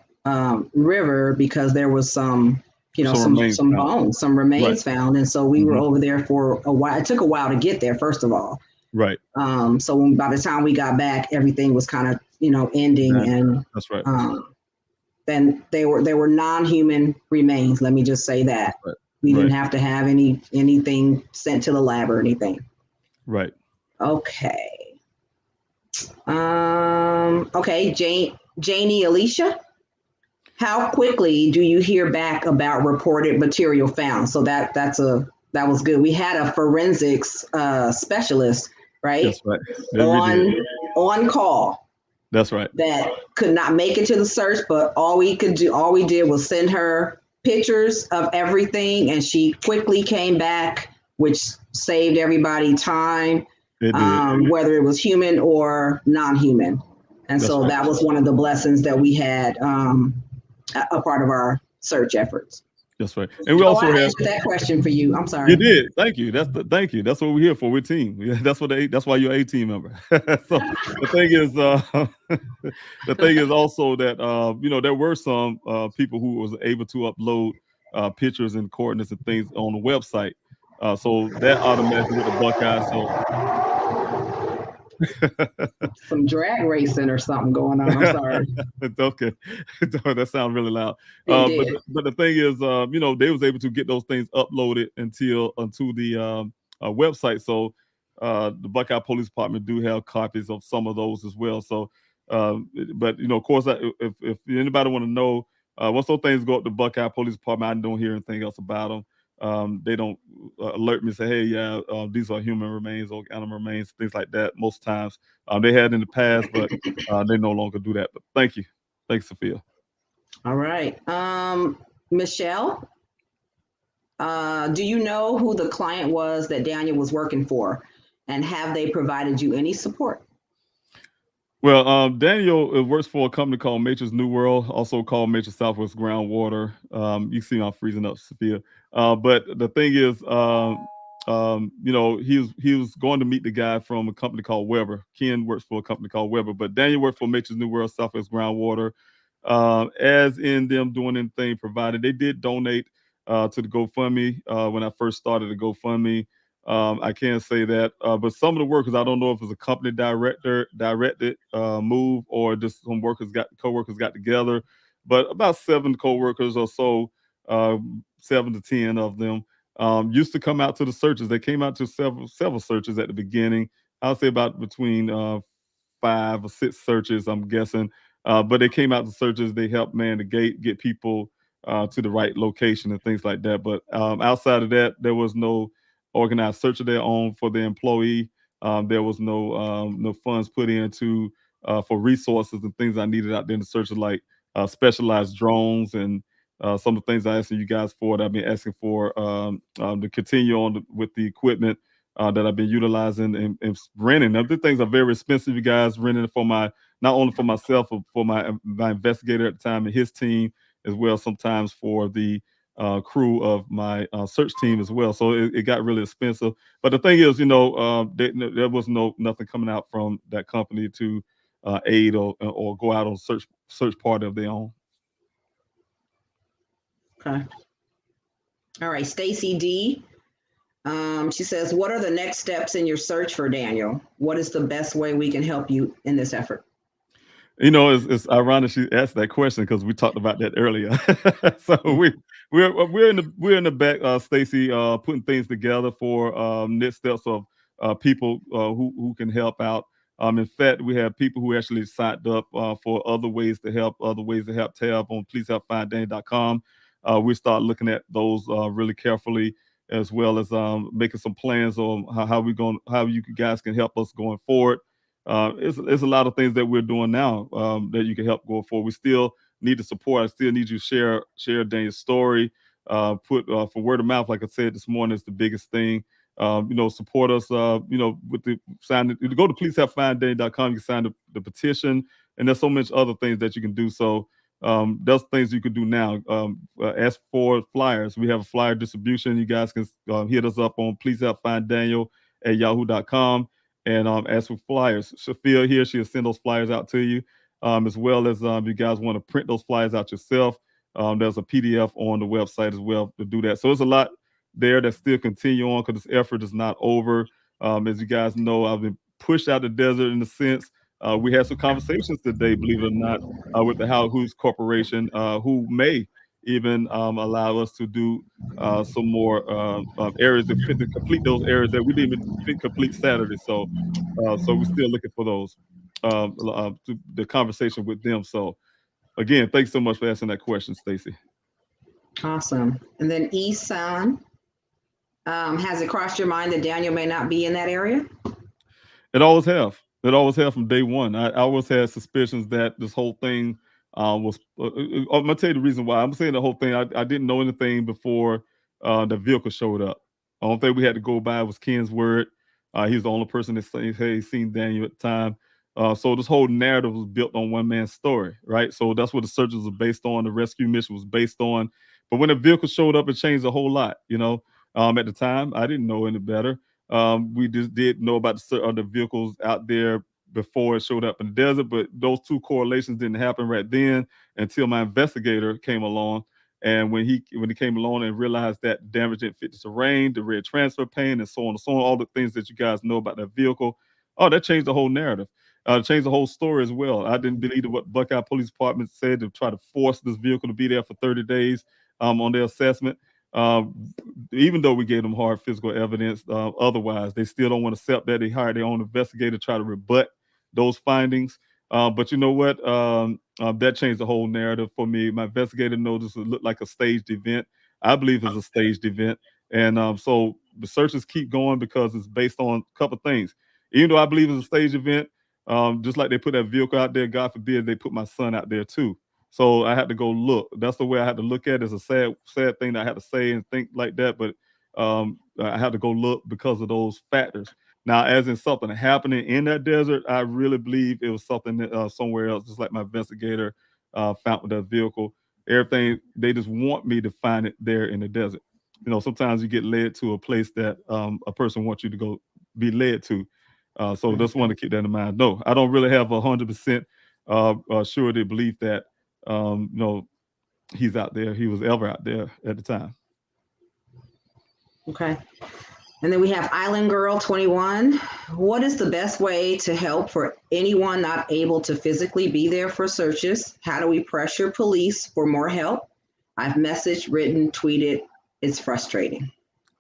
River, because there was some, you know, some bones, some remains found, and so we were over there for a while. It took a while to get there, first of all. Right. So by the time we got back, everything was kind of, you know, ending, and that's right. Then they were non-human remains. Let me just say that we didn't have to have anything sent to the lab or anything. Right. Okay. Okay, Janie Alicia, how quickly do you hear back about reported material found? So that was good. We had a forensics specialist, right? That's right. On call. That's right. That could not make it to the search, but all we did was send her pictures of everything, and she quickly came back, which saved everybody time. Whether it was human or non-human. And so that was one of the blessings that we had, a part of our search efforts. That's right. And we also answered that question for you. I'm sorry. You did. Thank you. Thank you. That's what we're here for. We're team. That's why you're a team member. So the thing is also that you know, there were some people who was able to upload pictures and coordinates and things on the website. So that automatically with the Buckeyes. So some drag racing or something going on. I'm sorry. It's okay. That sounds really loud. But the thing is, you know, they was able to get those things uploaded onto the website. So the Buckeye Police Department do have copies of some of those as well. So, but you know, of course, if anybody want to know, once those things go up to Buckeye Police Department, I don't hear anything else about them. They don't alert me and say, hey, yeah, these are human remains or animal remains, things like that. Most times they had in the past, but they no longer do that. But thank you. Thanks, Sophia. All right. Michelle, do you know who the client was that Daniel was working for, and have they provided you any support? Well, Daniel works for a company called Matrix New World, also called Matrix Southwest Groundwater. You see I'm freezing up, Sophia. But the thing is, you know, he was going to meet the guy from a company called Weber. Ken works for a company called Weber, but Daniel worked for Matrix New World, Southwest Groundwater. As in them doing anything provided, they did donate to the GoFundMe when I first started the GoFundMe. I can't say that, but some of the workers, I don't know if it's a company directed move or just some co-workers got together, but about 7 co-workers or so, 7 to 10 of them used to come out to the searches. They came out to several searches at the beginning. I'll say about between 5 or 6 searches, I'm guessing. But they came out to searches. They helped man the gate, get people to the right location and things like that. But outside of that, there was no organized search of their own for the employee. There was no funds put into for resources and things I needed out there in the search, like specialized drones and some of the things I asked you guys for that I've been asking for to continue on with the equipment that I've been utilizing and renting. Now, these things are very expensive, you guys, renting for not only for myself, but for my investigator at the time and his team as well, sometimes for the crew of my search team as well. So it got really expensive. But the thing is, you know, there was nothing coming out from that company to aid or go out on search part of their own. Okay. All right, Stacy D. She says, what are the next steps in your search for Daniel? What is the best way we can help you in this effort? You know, it's ironic she asked that question because we talked about that earlier. So we're in the back, Stacy, putting things together for next steps of people who can help out. In fact, we have people who actually signed up for other ways to help tab on pleasehelpfinddaniel.com. We start looking at those really carefully, as well as making some plans on how you guys can help us going forward. It's a lot of things that we're doing now that you can help go forward. We still need the support. I still need you to share Daniel's story. Put for word of mouth, like I said this morning, is the biggest thing. You know, support us. You know, with the sign. You go to pleasehelpfinddaniel.com. You can sign the petition and there's so much other things that you can do. So there's things you can do now. As for flyers, we have a flyer distribution. You guys can hit us up on Please Help Find Daniel at yahoo.com. And as for flyers, Sophia here, she'll send those flyers out to you, as well as you guys want to print those flyers out yourself. There's a PDF on the website as well to do that. So there's a lot there that still continue on because this effort is not over. As you guys know, I've been pushed out the desert in a sense. We had some conversations today, believe it or not, with the Howard Hughes Corporation, who may even allow us to do some more areas to complete those areas that we didn't even complete Saturday. So we're still looking for those, the conversation with them. So again, thanks so much for asking that question, Stacy. Awesome. And then Isan, has it crossed your mind that Daniel may not be in that area? It always have. It always have from day one. I always had suspicions that this whole thing was. I'm gonna tell you the reason why. I'm saying the whole thing. I didn't know anything before the vehicle showed up. The only thing we had to go by was Ken's word. He's the only person that said, "Hey, seen Daniel at the time." So this whole narrative was built on one man's story, right? So that's what the searches were based on. The rescue mission was based on. But when the vehicle showed up, it changed a whole lot. At the time, I didn't know any better. We just did know about the vehicles out there before it showed up in the desert, but those two correlations didn't happen right then until my investigator came along. And when he came along and realized that damage didn't fit the terrain, the red transfer pane, and so on and so on, all the things that you guys know about that vehicle, that changed the whole narrative. Changed the whole story as well. I didn't believe what Buckeye Police Department said to try to force this vehicle to be there for 30 days on their assessment. Even though we gave them hard physical evidence, otherwise they still don't want to accept that. They hired their own investigator to try to rebut those findings. But you know what? That changed the whole narrative for me. My investigator noticed it looked like a staged event. I believe it's a staged event. And so the searches keep going because it's based on a couple of things. Even though I believe it's a staged event, just like they put that vehicle out there, God forbid, they put my son out there too. So I had to go look. That's the way I had to look at it. It's a sad thing that I had to say and think like that, but I had to go look because of those factors. Now, as in something happening in that desert, I really believe it was something that, somewhere else, just like my investigator found with that vehicle. Everything, they just want me to find it there in the desert. Sometimes you get led to a place that a person wants you to go be led to. So just want to keep that in mind. No, I don't really have 100% surety belief that he's out there. He was ever out there at the time. Okay. And then we have Island Girl 21. What is the best way to help for anyone not able to physically be there for searches? How do we pressure police for more help? I've messaged, written, tweeted. It's frustrating.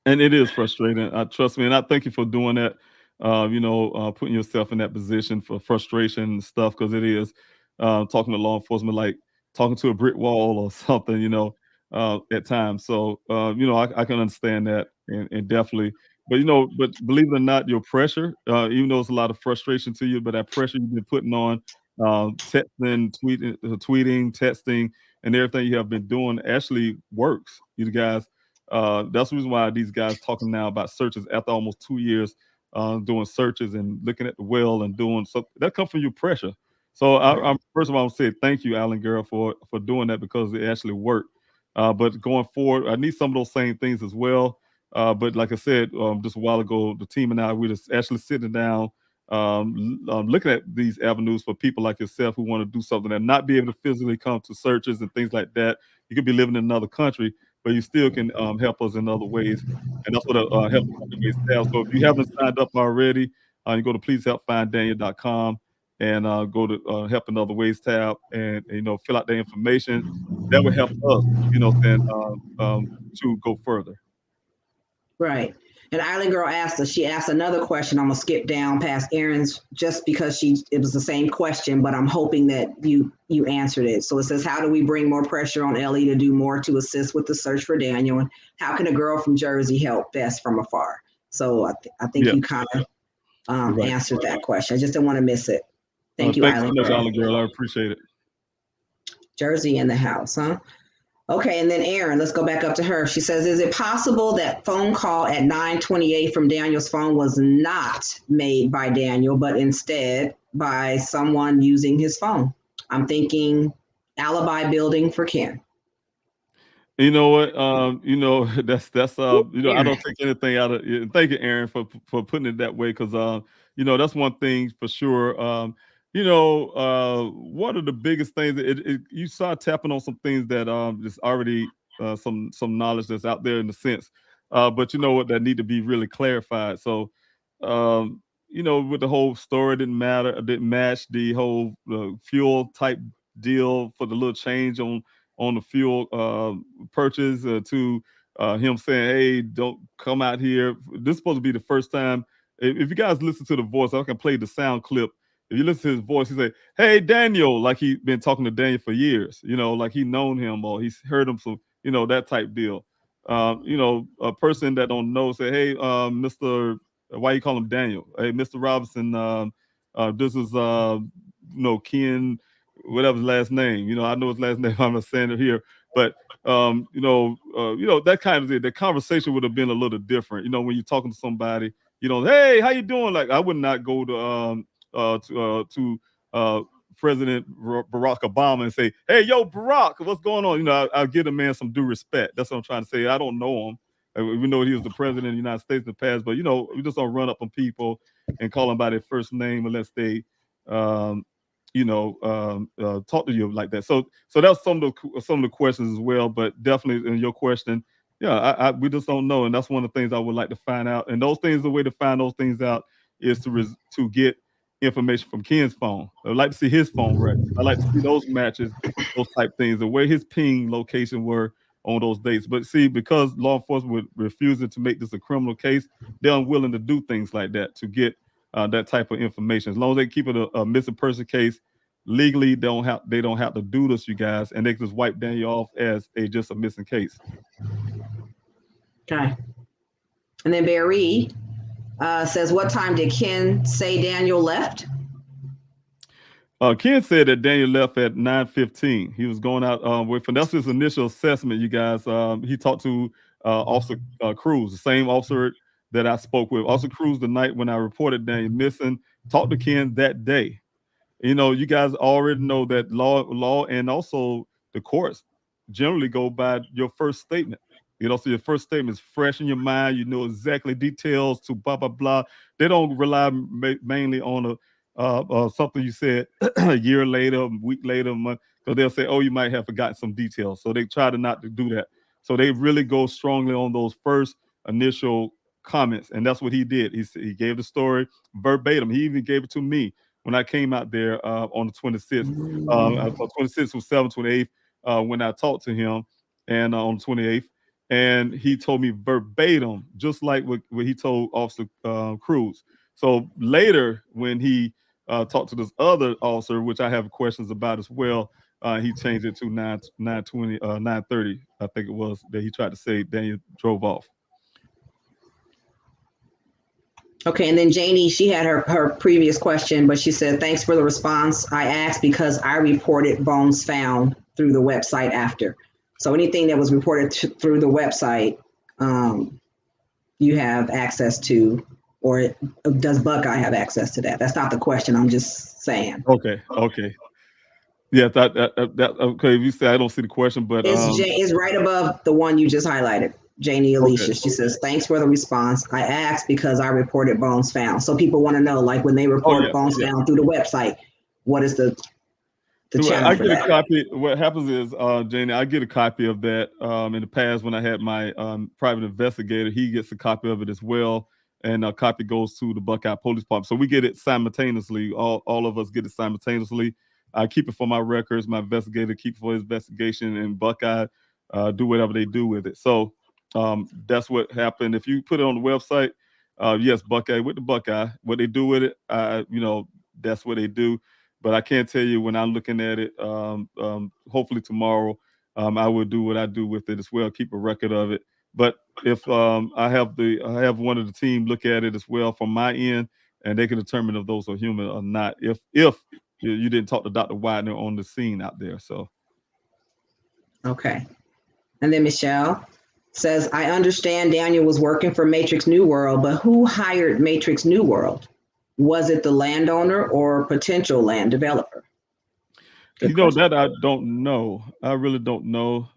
And it is frustrating. Trust me. And I thank you for doing that. Putting yourself in that position for frustration and stuff, because it is talking to law enforcement like talking to a brick wall or something, at times. So, I can understand that and definitely, but believe it or not, your pressure, even though it's a lot of frustration to you, but that pressure you've been putting on, texting, tweeting, texting, and everything you have been doing actually works. You guys, that's the reason why these guys talking now about searches after almost 2 years, doing searches and looking at the well and doing something that comes from your pressure. So I'm first of all, I want to say thank you, Alan Girl, for doing that because it actually worked. But going forward, I need some of those same things as well. But like I said just a while ago, the team and I, we're just actually sitting down, looking at these avenues for people like yourself who want to do something and not be able to physically come to searches and things like that. You could be living in another country, but you still can help us in other ways. And that's what Help Ways have. So if you haven't signed up already, you go to pleasehelpfinddaniel.com and go to Help in Other Ways tab and fill out the information. That would help us, to go further. Right. And Island Girl she asked another question. I'm gonna skip down past Aaron's just because it was the same question, but I'm hoping that you answered it. So it says, how do we bring more pressure on Ellie to do more to assist with the search for Daniel? And how can a girl from Jersey help best from afar? So I think you kind of answered that question. I just didn't want to miss it. Thank you, thanks Island so much, Girl. Island Girl. I appreciate it. Jersey in the house, huh? Okay, and then Erin, let's go back up to her. She says, is it possible that phone call at 9:28 from Daniel's phone was not made by Daniel, but instead by someone using his phone. I'm thinking alibi building for Ken. You know what? That's I Aaron. don't take anything out of it. Thank you, Aaron, for putting it that way, because that's one thing for sure. One of the biggest things, you start tapping on some things that is already some knowledge that's out there in the sense, but you know what, that need to be really clarified. So, with the whole story, didn't match the whole fuel type deal for the little change on the fuel purchase, to him saying, "Hey, don't come out here." This is supposed to be the first time. If you guys listen to the voice, I can play the sound clip. If you listen to his voice, he say, "Hey, Daniel," like he been talking to Daniel for years. Like he known him or he's heard him, so that type deal. A person that don't know say, "Hey, Mister, why you call him Daniel? Hey, Mister Robinson, this is Ken, whatever his last name. I know his last name. I'm not saying it here, but that kind of thing. The conversation would have been a little different. When you're talking to somebody, hey, how you doing? Like I would not go to President Barack Obama and say, "Hey, yo, Barack, what's going on?" I'll give a man some due respect. That's what I'm trying to say. I don't know him. We know he was the president of the United States in the past, but we just don't run up on people and call them by their first name unless they um, talk to you like that. So that's some of the questions as well. But definitely in your question, yeah, we just don't know, and that's one of the things I would like to find out. And those things, the way to find those things out is to get information from Ken's phone. I'd like to see his phone records. I like to see those matches, those type things, and where his ping location were on those dates. But see, because law enforcement would refusing to make this a criminal case, they're unwilling to do things like that to get that type of information. As long as they keep it a missing person case, legally they don't have to do this, you guys, and they just wipe Daniel off as just a missing case. Okay. And then Barry says, what time did Ken say Daniel left? Ken said that Daniel left at 9:15. He was going out with, and that's his initial assessment, you guys. He talked to Officer Cruz, the same officer that I spoke with. Officer Cruz, the night when I reported Daniel missing, talked to Ken that day. You guys already know that law and also the courts generally go by your first statement. So your first statement is fresh in your mind. You know exactly details to blah, blah, blah. They don't rely mainly on something you said a year later, a week later, a month, because they'll say, "Oh, you might have forgotten some details." So they try to not to do that. So they really go strongly on those first initial comments, and that's what he did. He gave the story verbatim. He even gave it to me when I came out there on the 26th. 26th was 7th, 28th, when I talked to him, and on the 28th. And he told me verbatim, just like what he told Officer Cruz. So later, when he talked to this other officer, which I have questions about as well, he changed it to 9:20, 9:30, I think it was, that he tried to say Daniel drove off. Okay, and then Janie, she had her previous question, but she said, thanks for the response. I asked because I reported bones found through the website after. So anything that was reported through the website, you have access to, or does Buckeye have access to that? That's not the question. I'm just saying. Okay. Yeah, that okay. You say I don't see the question, but it's right above the one you just highlighted. Janie Alicia. She says, thanks for the response. I asked because I reported bones found. So people want to know, like when they report bones found through the website, what is the channel for that? A copy. What happens is, Janie, I get a copy of that. In the past, when I had my private investigator, he gets a copy of it as well, and a copy goes to the Buckeye Police Department. So we get it simultaneously. All of us get it simultaneously. I keep it for my records. My investigator keep it for his investigation, and Buckeye do whatever they do with it. So that's what happened. If you put it on the website, yes, Buckeye with the Buckeye. What they do with it, that's what they do. But I can't tell you when I'm looking at it. Hopefully tomorrow, I will do what I do with it as well. Keep a record of it. But if I have one of the team look at it as well from my end, and they can determine if those are human or not. If you didn't talk to Dr. Widener on the scene out there, so okay. And then Michelle says, I understand Daniel was working for Matrix New World, but who hired Matrix New World? Was it the landowner or potential land developer? You know, that I don't know. I really don't know.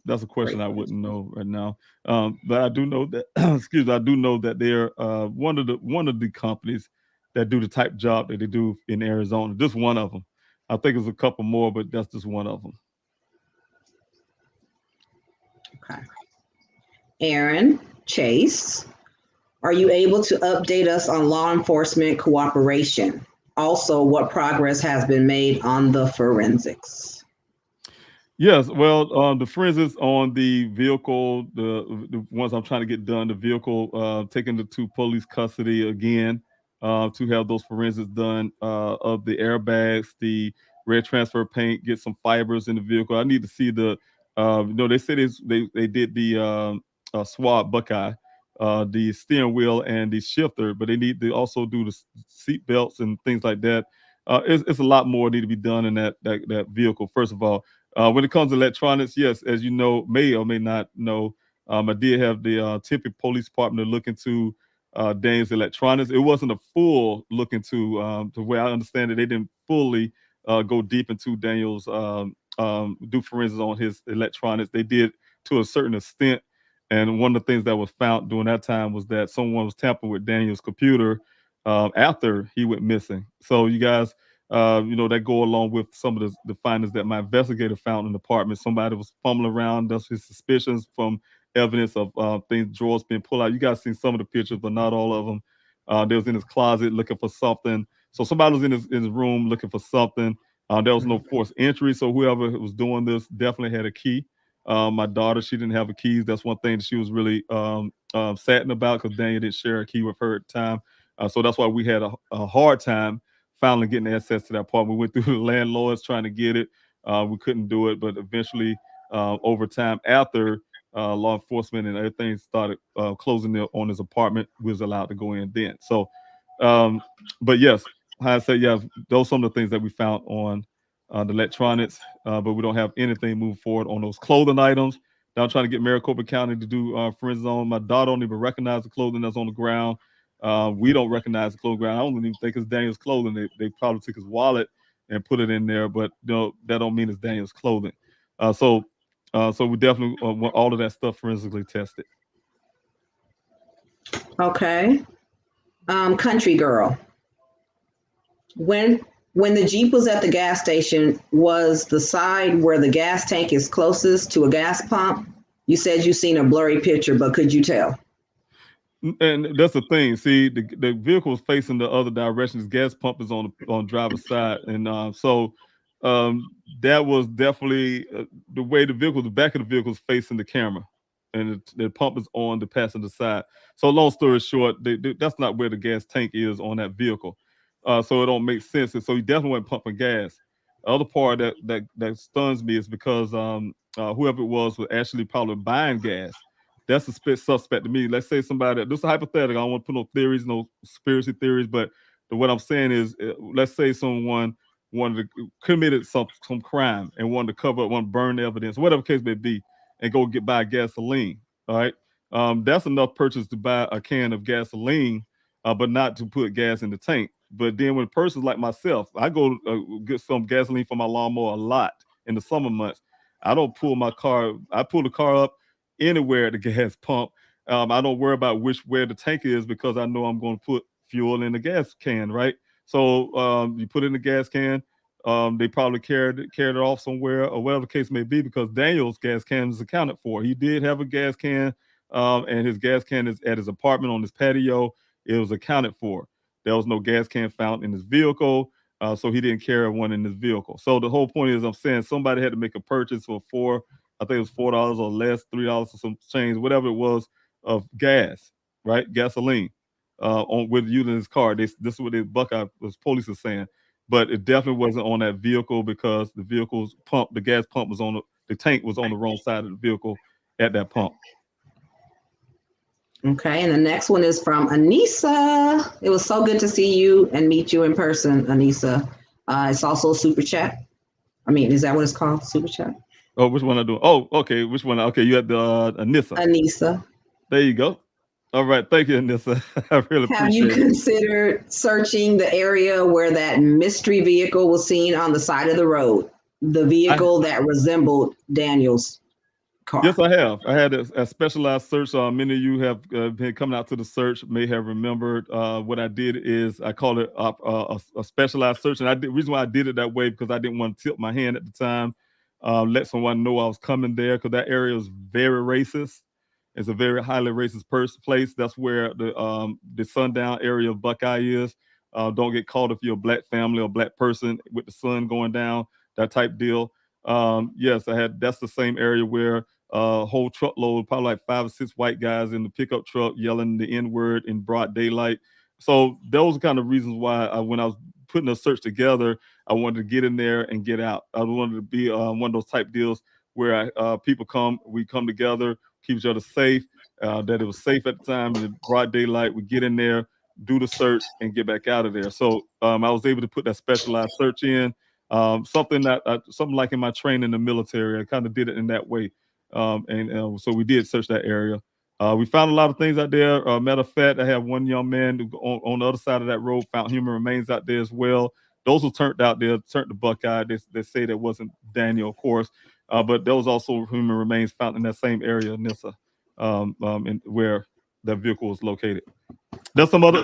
That's a question I wouldn't know right now. But I do know that, excuse me, I do know that they're one of the companies that do the type job that they do in Arizona. Just one of them. I think there's a couple more, but that's just one of them. Okay. Aaron Chase, are you able to update us on law enforcement cooperation? Also, what progress has been made on the forensics? Yes, well, the forensics on the vehicle, the ones I'm trying to get done, the vehicle taken to police custody again, to have those forensics done of the airbags, the red transfer paint, get some fibers in the vehicle. I need to see the, they said they did the swab Buckeye, the steering wheel and the shifter, but they need to also do the seat belts and things like that. It's a lot more need to be done in that vehicle. First of all. When it comes to electronics, yes, as you know, may or may not know, I did have the Tempe Police Department look into Daniel's electronics. It wasn't a full look into the way I understand it. They didn't fully go deep into Daniel's do forensics on his electronics. They did to a certain extent. And one of the things that was found during that time was that someone was tampering with Daniel's computer after he went missing. So you guys, that go along with some of the findings that my investigator found in the apartment. Somebody was fumbling around. That's his suspicions from evidence of things, drawers being pulled out. You guys seen some of the pictures, but not all of them. They was in his closet looking for something. So somebody was in his room looking for something. There was no forced entry. So whoever was doing this definitely had a key. My daughter, she didn't have a keys. That's one thing that she was really saddened about because Daniel didn't share a key with her at the time. So that's why we had a hard time finally getting access to that apartment. We went through the landlords trying to get it. We couldn't do it, but eventually, over time, after law enforcement and everything started closing on his apartment, we was allowed to go in then. So, but yes, I say, yeah, those are some of the things that we found on the electronics, but we don't have anything moving forward on those clothing items. Now I'm trying to get Maricopa County to do forensics on. My daughter don't even recognize the clothing that's on the ground. We don't recognize the clothing ground. I don't even think it's Daniel's clothing. They probably took his wallet and put it in there, but that don't mean it's Daniel's clothing. So we definitely want all of that stuff forensically tested. Okay. Country girl. When the Jeep was at the gas station, was the side where the gas tank is closest to a gas pump? You said you seen a blurry picture, but could you tell? And that's the thing. See, the vehicle is facing the other direction. His gas pump is on driver's side, and so that was definitely the way the back of the vehicle is facing the camera, and the pump is on the passenger side. So, long story short, that's not where the gas tank is on that vehicle. So it don't make sense. And so he definitely wasn't pumping gas. The other part that stuns me is because whoever it was actually probably buying gas. That's a suspect to me. Let's say somebody, this is hypothetical. I don't want to put no theories, no conspiracy theories, but what I'm saying is, let's say someone committed some crime and wanted to cover up, want to burn the evidence, whatever case may be, and go buy gasoline. All right, that's enough purchase to buy a can of gasoline, but not to put gas in the tank. But then when persons like myself, I go get some gasoline for my lawnmower a lot in the summer months. I don't pull my car. I pull the car up anywhere at the gas pump. I don't worry about where the tank is because I know I'm going to put fuel in the gas can, right? So you put it in the gas can. They probably carried it off somewhere or whatever the case may be because Daniel's gas can is accounted for. He did have a gas can, and his gas can is at his apartment on his patio. It was accounted for. There was no gas can found in his vehicle, so he didn't carry one in his vehicle. So the whole point is, I'm saying somebody had to make a purchase for I think it was $4 or less, $3 or some change, whatever it was, of gas, right? Gasoline, with using his car. This is what the Buckeye police are saying, but it definitely wasn't on that vehicle because the vehicle's pump, the gas pump was the tank was on the wrong side of the vehicle at that pump. Okay, and the next one is from Anissa. It was so good to see you and meet you in person, Anissa. It's also a super chat. I mean, is that what it's called? Super chat? Oh, which one I do? Oh, okay. Which one? Okay, you had the Anissa. Anissa. There you go. All right, thank you, Anissa. I really Have you appreciate it. considered searching the area where that mystery vehicle was seen on the side of the road? The vehicle that resembled Daniel's car. Yes, I have. I had a specialized search. Many of you have been coming out to the search may have remembered. What I did is I called it a specialized search, and reason why I did it that way because I didn't want to tip my hand at the time, let someone know I was coming there because that area is very racist. It's a very highly racist place. That's where the sundown area of Buckeye is. Don't get caught if you're a black family or black person with the sun going down. That type deal. Yes, I had. That's the same area where a whole truckload, probably like 5 or 6 white guys in the pickup truck yelling the N word in broad daylight. So those are kind of reasons why when I was putting a search together, I wanted to get in there and get out. I wanted to be one of those type deals where we come together, keep each other safe, that it was safe at the time in the broad daylight. We get in there, do the search, and get back out of there. So I was able to put that specialized search in. Something like in my training in the military, I kind of did it in that way. So we did search that area. We found a lot of things out there. Matter of fact, I have one young man on the other side of that road found human remains out there as well. Those who turned out there turned to Buckeye. They say that wasn't Daniel, of course, but there was also human remains found in that same area, Nissa, where that vehicle was located. There's some more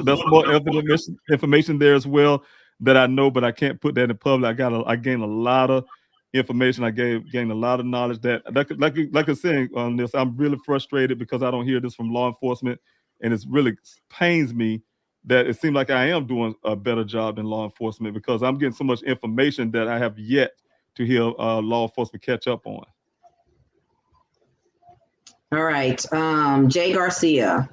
information there as well that I know, but I can't put that in public. I gained a lot of information. Gained a lot of knowledge like I said on this. I'm really frustrated because I don't hear this from law enforcement, and it's really pains me that it seems like I am doing a better job than law enforcement because I'm getting so much information that I have yet to hear law enforcement catch up on. All right. Jay Garcia.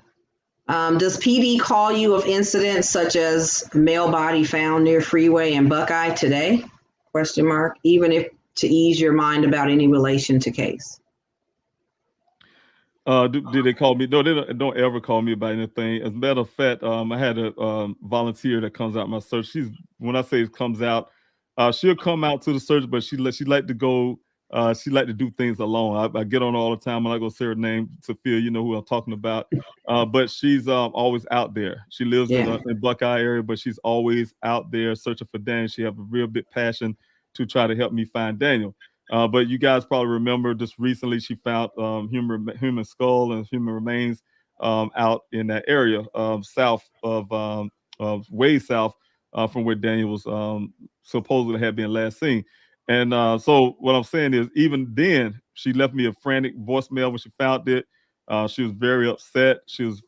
Does PD call you of incidents such as male body found near freeway in Buckeye today? Question mark. Even if to ease your mind about any relation to case. Do they call me? No, they don't ever call me about anything. As a matter of fact, I had a volunteer that comes out my search. When I say it comes out, she'll come out to the search, but she like to go. She like to do things alone. I get on her all the time. I'm not gonna say her name, Sophia. You know who I'm talking about. But she's always out there. She lives in Buckeye area, but she's always out there searching for Daniel. She have a real big passion to try to help me find Daniel. But you guys probably remember just recently she found human skull and human remains out in that area south of way south from where Daniel was supposedly had been last seen. And so what I'm saying is even then she left me a frantic voicemail when she found it. She was very upset. She was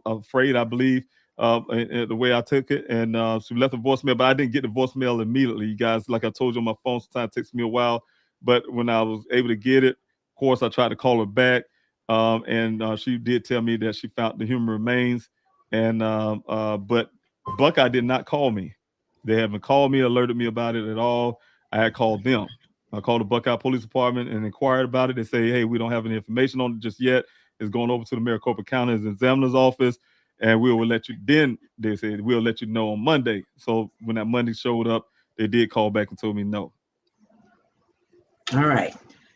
afraid, I believe, and the way I took it. And she left a voicemail, but I didn't get the voicemail immediately. You guys, like I told you on my phone, sometimes it takes me a while. But when I was able to get it, of course, I tried to call her back, and she did tell me that she found the human remains. And but Buckeye did not call me. They haven't called me, alerted me about it at all. I had called them. I called the Buckeye Police Department and inquired about it. They say, "Hey, we don't have any information on it just yet. It's going over to the Maricopa County's examiner's office, and we will let you." Then they said, "We'll let you know on Monday." So when that Monday showed up, they did call back and told me no. All right.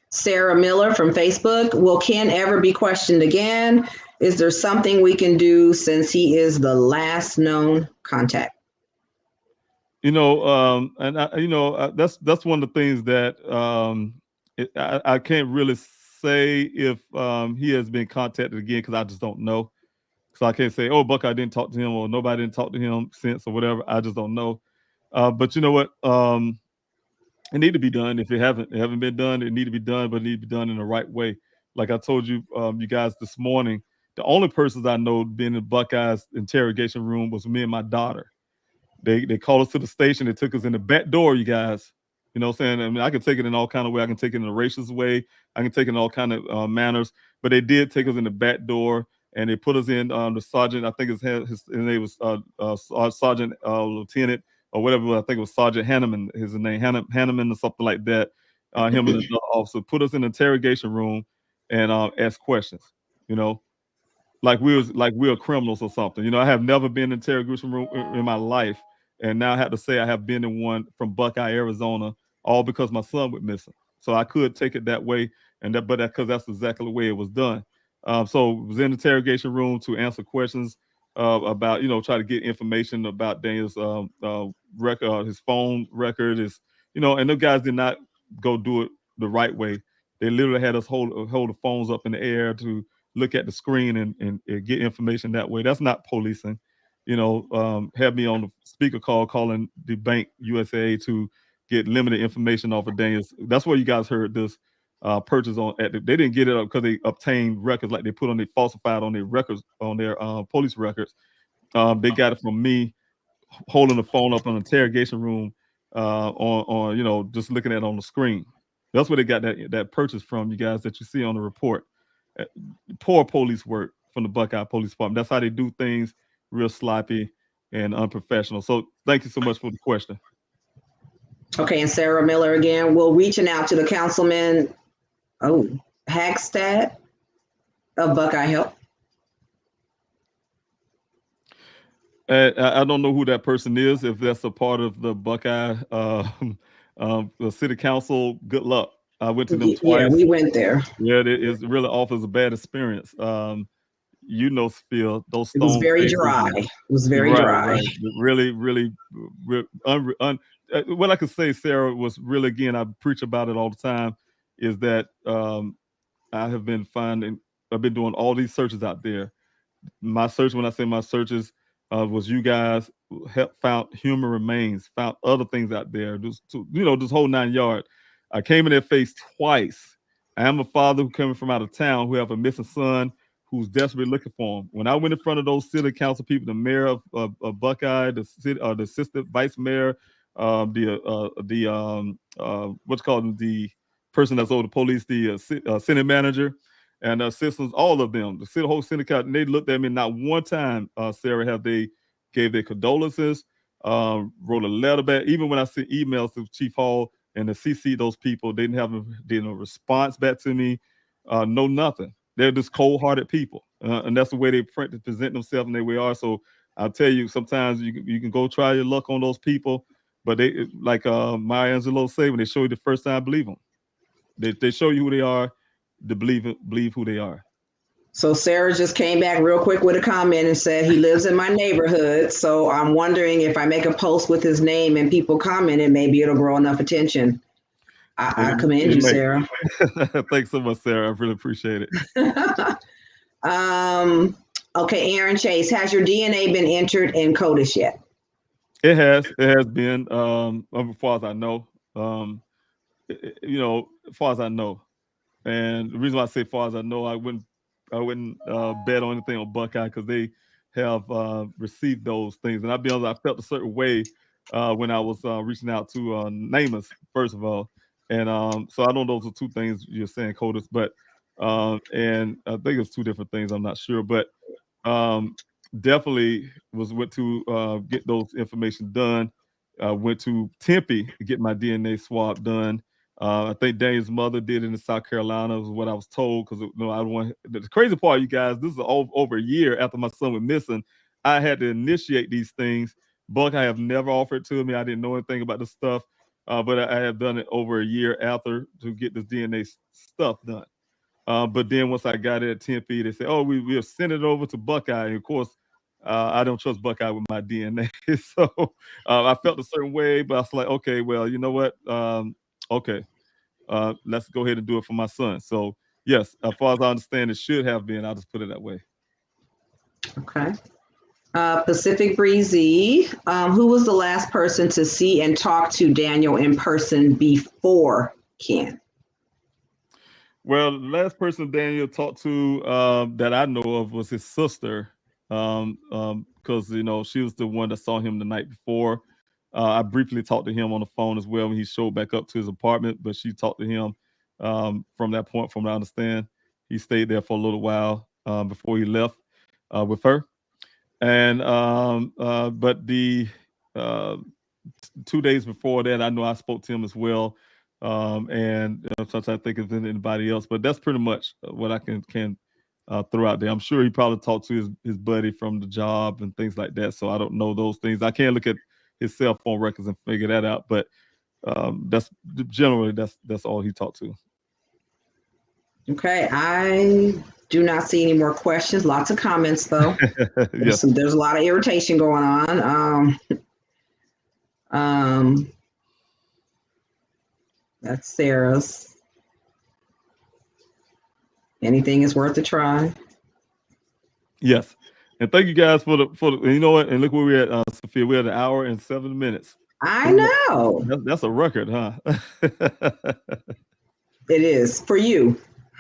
Sarah Miller from Facebook. Will Ken ever be questioned again? Is there something we can do since he is the last known contact? And that's one of the things that I can't really say if he has been contacted again because I just don't know. So I can't say, oh, Buckeye didn't talk to him or nobody didn't talk to him since or whatever. I just don't know. But you know what? It need to be done. If it haven't been done, it need to be done, but it need to be done in the right way. Like I told you, you guys this morning, the only persons I know being in Buckeye's interrogation room was me and my daughter. They called us to the station. They took us in the back door, you guys. You know what I'm saying? I mean, I can take it in all kind of way. I can take it in a racist way. I can take it in all kind of manners. But they did take us in the back door, and they put us in the sergeant. I think his name was Sergeant Lieutenant or whatever. I think it was Sergeant Hanneman. His name Hanneman or something like that. Him and the officer put us in the interrogation room and asked questions. You know, like we were criminals or something. You know, I have never been in an interrogation room in my life. And now I have to say I have been in one from Buckeye, Arizona, all because my son went missing. So I could take it that way, but because that's exactly the way it was done. So was in the interrogation room to answer questions about, try to get information about Daniel's record, his phone record, and the guys did not go do it the right way. They literally had us hold the phones up in the air to look at the screen and get information that way. That's not policing. Had me on the speaker call calling the bank USA to get limited information off of Daniel's. That's where you guys heard this purchase on. They didn't get it up because they obtained records like they put on, they falsified on their records, on their police records. They got it from me holding the phone up in an interrogation room on just looking at it on the screen. That's where they got that purchase from, you guys, that you see on the report. Poor police work from the Buckeye Police Department. That's how they do things, real sloppy and unprofessional. So thank you so much for the question. Okay, and Sarah Miller again. We're reaching out to the councilman, Hagstad of Buckeye Help. I don't know who that person is. If that's a part of the Buckeye the city council, good luck. I went to them twice. Yeah, we went there. Yeah, it really offers a bad experience. Phil, those stones. It was very dry. It was very dry. Right. Really, what I could say, Sarah, was really, again, I preach about it all the time, is that I've been doing all these searches out there. My search, when I say my searches, was you guys found human remains, found other things out there, this whole 9 yards. I came in their face twice. I am a father who coming from out of town who have a missing son who's desperately looking for him. When I went in front of those city council people, the mayor of Buckeye, the assistant vice mayor, the person that's over the police, the city manager, and assistants, all of them, the whole syndicate, and they looked at me. Not one time, Sarah, have they gave their condolences, wrote a letter back. Even when I sent emails to Chief Hall and to CC those people, they didn't have a response back to me. No, nothing. They're just cold-hearted people, and that's the way they present themselves and the way they are. So I'll tell you, sometimes you can go try your luck on those people, but they, like Maya Angelou say, when they show you the first time, believe them. They show you who they are, to believe who they are. So Sarah just came back real quick with a comment and said he lives in my neighborhood. So I'm wondering if I make a post with his name and people comment, and maybe it'll grow enough attention. I commend you, Sarah. Thanks so much, Sarah. I really appreciate it. Okay, Aaron Chase, has your DNA been entered in CODIS yet? It has been, as far as I know. As far as I know. And the reason why I say far as I know, I wouldn't bet on anything on Buckeye because they have received those things. And I'll be honest, I felt a certain way when I was reaching out to Namath, first of all. And so I know those are two things you're saying, CODIS, but and I think it's two different things. I'm not sure, but definitely went to get those information done. Went to Tempe to get my DNA swab done. I think Daniel's mother did it in South Carolina, was what I was told. Because the crazy part, you guys, this is over a year after my son went missing. I had to initiate these things. Buckeye have never offered to me. I didn't know anything about this stuff, but I have done it over a year after to get this DNA stuff done. But then once I got it at Tempe, they said, "Oh, we have sent it over to Buckeye." And of course, I don't trust Buckeye with my DNA, so I felt a certain way. But I was like, "Okay, well, you know what? Okay, let's go ahead and do it for my son." So yes, as far as I understand, it should have been. I'll just put it that way. Okay. Pacific Breezy, who was the last person to see and talk to Daniel in person before Ken? Well, the last person Daniel talked to that I know of was his sister, because she was the one that saw him the night before. I briefly talked to him on the phone as well when he showed back up to his apartment, but she talked to him from that point. From what I understand, he stayed there for a little while before he left with her. And but the 2 days before that, I know I spoke to him as well. And sometimes I think it's anybody else, but that's pretty much what I can throw out there. I'm sure he probably talked to his buddy from the job and things like that. So I don't know those things. I can't look at his cell phone records and figure that out. But that's generally that's all he talked to. Okay, I Do not see any more questions. Lots of comments, though. Yes. There's a lot of irritation going on. That's Sarah's. Anything is worth a try. Yes. And thank you guys for the you know what? And look where we're at, Sophia. We're at 1 hour and 7 minutes. I know. That's a record, huh? It is for you.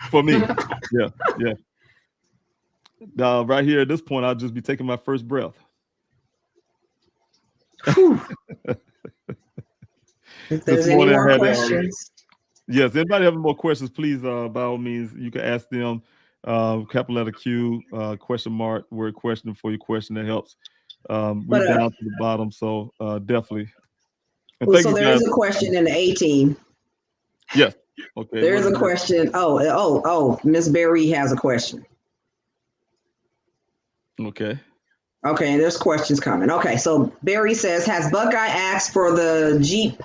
For me. Yeah. Right here at this point, I'll just be taking my first breath. If there's any more questions. Yes, anybody have more questions, please, by all means, you can ask them. Capital letter Q, question mark, word question for your question. That helps. We're down to the bottom, so definitely. And so there is a question in the 18. Yes. Okay. There is a question. Oh, Miss Berry has a question. Okay. Okay, there's questions coming. Okay, so Barry says, has Buckeye asked for the Jeep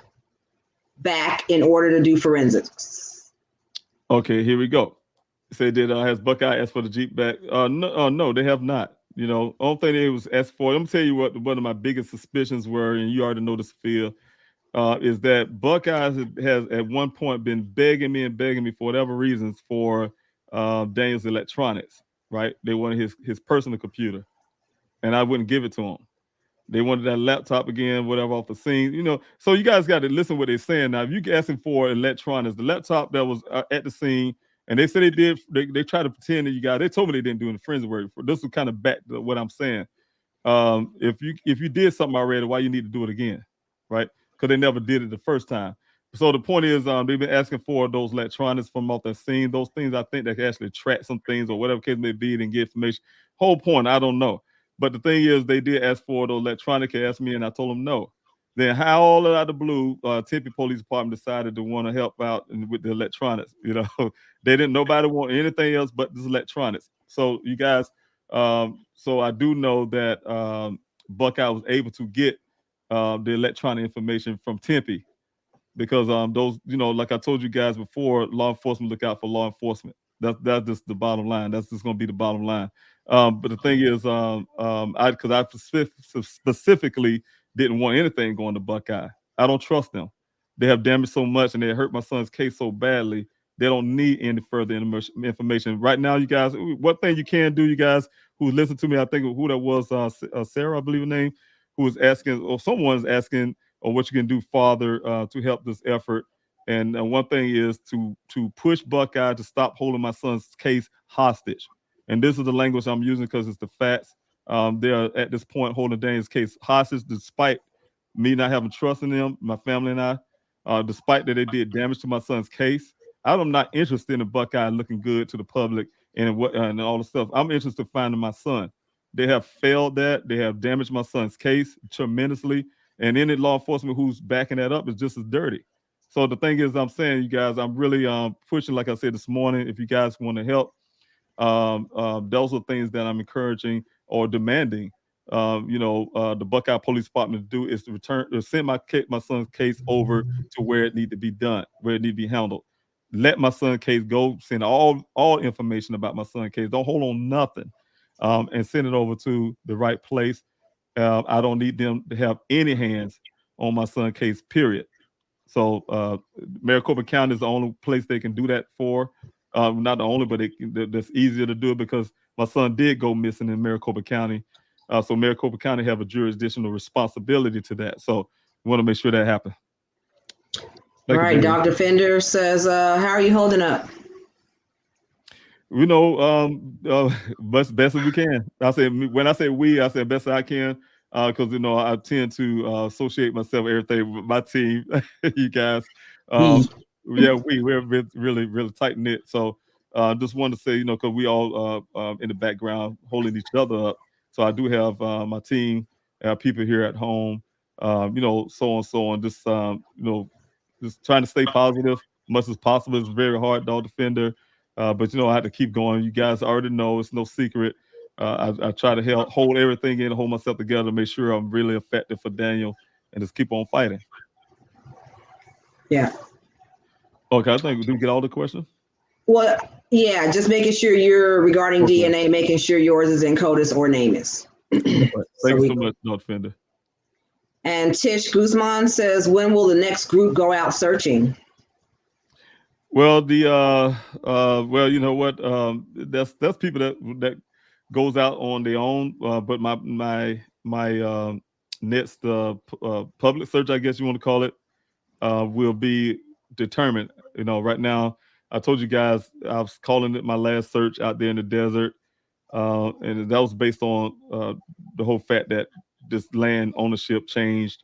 back in order to do forensics? Okay, here we go. Say, has Buckeye asked for the Jeep back? No, they have not. You know, only thing they was asked for. I'm gonna tell you what one of my biggest suspicions were, and you already know this, Phil, is that Buckeye has at one point been begging me for whatever reasons for Daniel's electronics. Right? They wanted his personal computer, and I wouldn't give it to him. They wanted that laptop again, whatever, off the scene, you know. So you guys got to listen what they're saying now. If you asking for electronics, the laptop that was at the scene, and they said they did, they tried to pretend that you guys. They told me they didn't do any forensic work. This was kind of back to what I'm saying. If you did something already, why you need to do it again, right? Because they never did it the first time. So the point is, they've been asking for those electronics from off the scene. Those things, I think, that can actually track some things or whatever case may be and get information. Whole point, I don't know. But the thing is, they did ask for those electronics. They asked me, and I told them no. Then how all out of the blue, Tempe Police Department decided to want to help out with the electronics. You know, they didn't. Nobody want anything else but this electronics. So you guys, so I do know that Buckeye was able to get the electronic information from Tempe because those, you know, like I told you guys before, law enforcement look out for law enforcement. That's just the bottom line. That's just going to be the bottom line. But the thing is, I specifically didn't want anything going to Buckeye. I don't trust them. They have damaged so much and they hurt my son's case so badly. They don't need any further information right now. You guys, what thing you can do, you guys who listen to me, I think who that was, Sarah, I believe her name, who was asking, or someone's asking, or what you can do, Father, to help this effort. And one thing is to push Buckeye to stop holding my son's case hostage. And this is the language I'm using because it's the facts. They're at this point holding Daniel's case hostage, despite me not having trust in them, my family and I, despite that they did damage to my son's case. I'm not interested in Buckeye looking good to the public and all the stuff. I'm interested in finding my son. They have failed that. They have damaged my son's case tremendously. And any law enforcement who's backing that up is just as dirty. So the thing is, I'm saying, you guys, I'm really pushing, like I said this morning, if you guys want to help, those are things that I'm encouraging or demanding. The Buckeye Police Department to do is to send my son's case over to where it need to be done, where it need to be handled. Let my son's case go. Send all information about my son's case. Don't hold on nothing, and send it over to the right place. I don't need them to have any hands on my son's case. Period. So Maricopa County is the only place they can do that for. Not the only, but that's easier to do it because my son did go missing in Maricopa County. So Maricopa County have a jurisdictional responsibility to that. So we want to make sure that happens. All right, Dr. Fender says, how are you holding up? You know, best as we can. When I say we, I say best I can. Because you know I tend to associate myself with everything with my team, you guys. We're really tight knit. So just wanted to say, you know, because we all in the background holding each other up. So I do have my team, people here at home, you know, so on. Just just trying to stay positive much as possible. It's very hard, Dog Defender, but you know I have to keep going. You guys already know it's no secret. I try to hold everything in, hold myself together, to make sure I'm really effective for Daniel, and just keep on fighting. Yeah. Okay, I think we did get all the questions. Well, Yeah, just making sure you're regarding DNA, making sure yours is in CODIS or NamUs. Thank you so much, Dr. Fender. And Tish Guzman says, when will the next group go out searching? Well, well, you know what? That's people that goes out on their own. But my next public search, I guess you want to call it, will be determined. You know, right now, I told you guys I was calling it my last search out there in the desert, and that was based on the whole fact that this land ownership changed.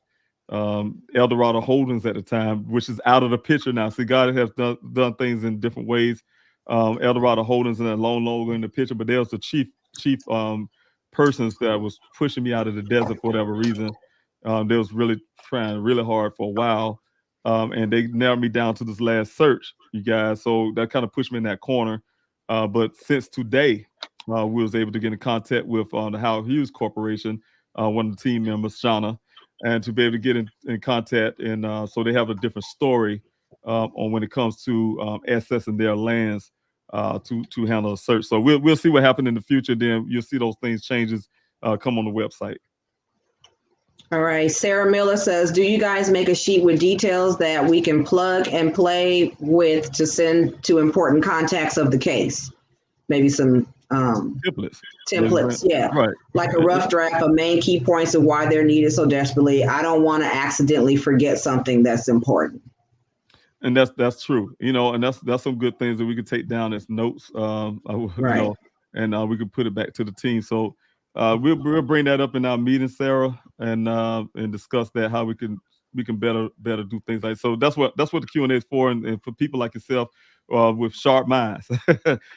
Eldorado Holdings at the time, which is out of the picture now. See, God has done things in different ways. Eldorado Holdings and no longer in the picture, but there was the chief persons that was pushing me out of the desert for whatever reason. They was really trying really hard for a while, and they narrowed me down to this last search, you guys. So that kind of pushed me in that corner. But since today, we was able to get in contact with the Howard Hughes Corporation, one of the team members, Shauna, and to be able to get in contact. And so they have a different story on when it comes to accessing their lands to handle a search. So we'll see what happens in the future. Then you'll see those things changes come on the website. All right. Sarah Miller says, do you guys make a sheet with details that we can plug and play with to send to important contacts of the case? Maybe some templates, yeah. Right. Like a rough draft of main key points of why they're needed so desperately. I don't want to accidentally forget something that's important. And that's true, you know, and that's some good things that we could take down as notes, right. You know, and we could put it back to the team. So we'll bring that up in our meeting, Sarah, and discuss that, how we can better do things like so. That's what the Q&A is for, and for people like yourself with sharp minds,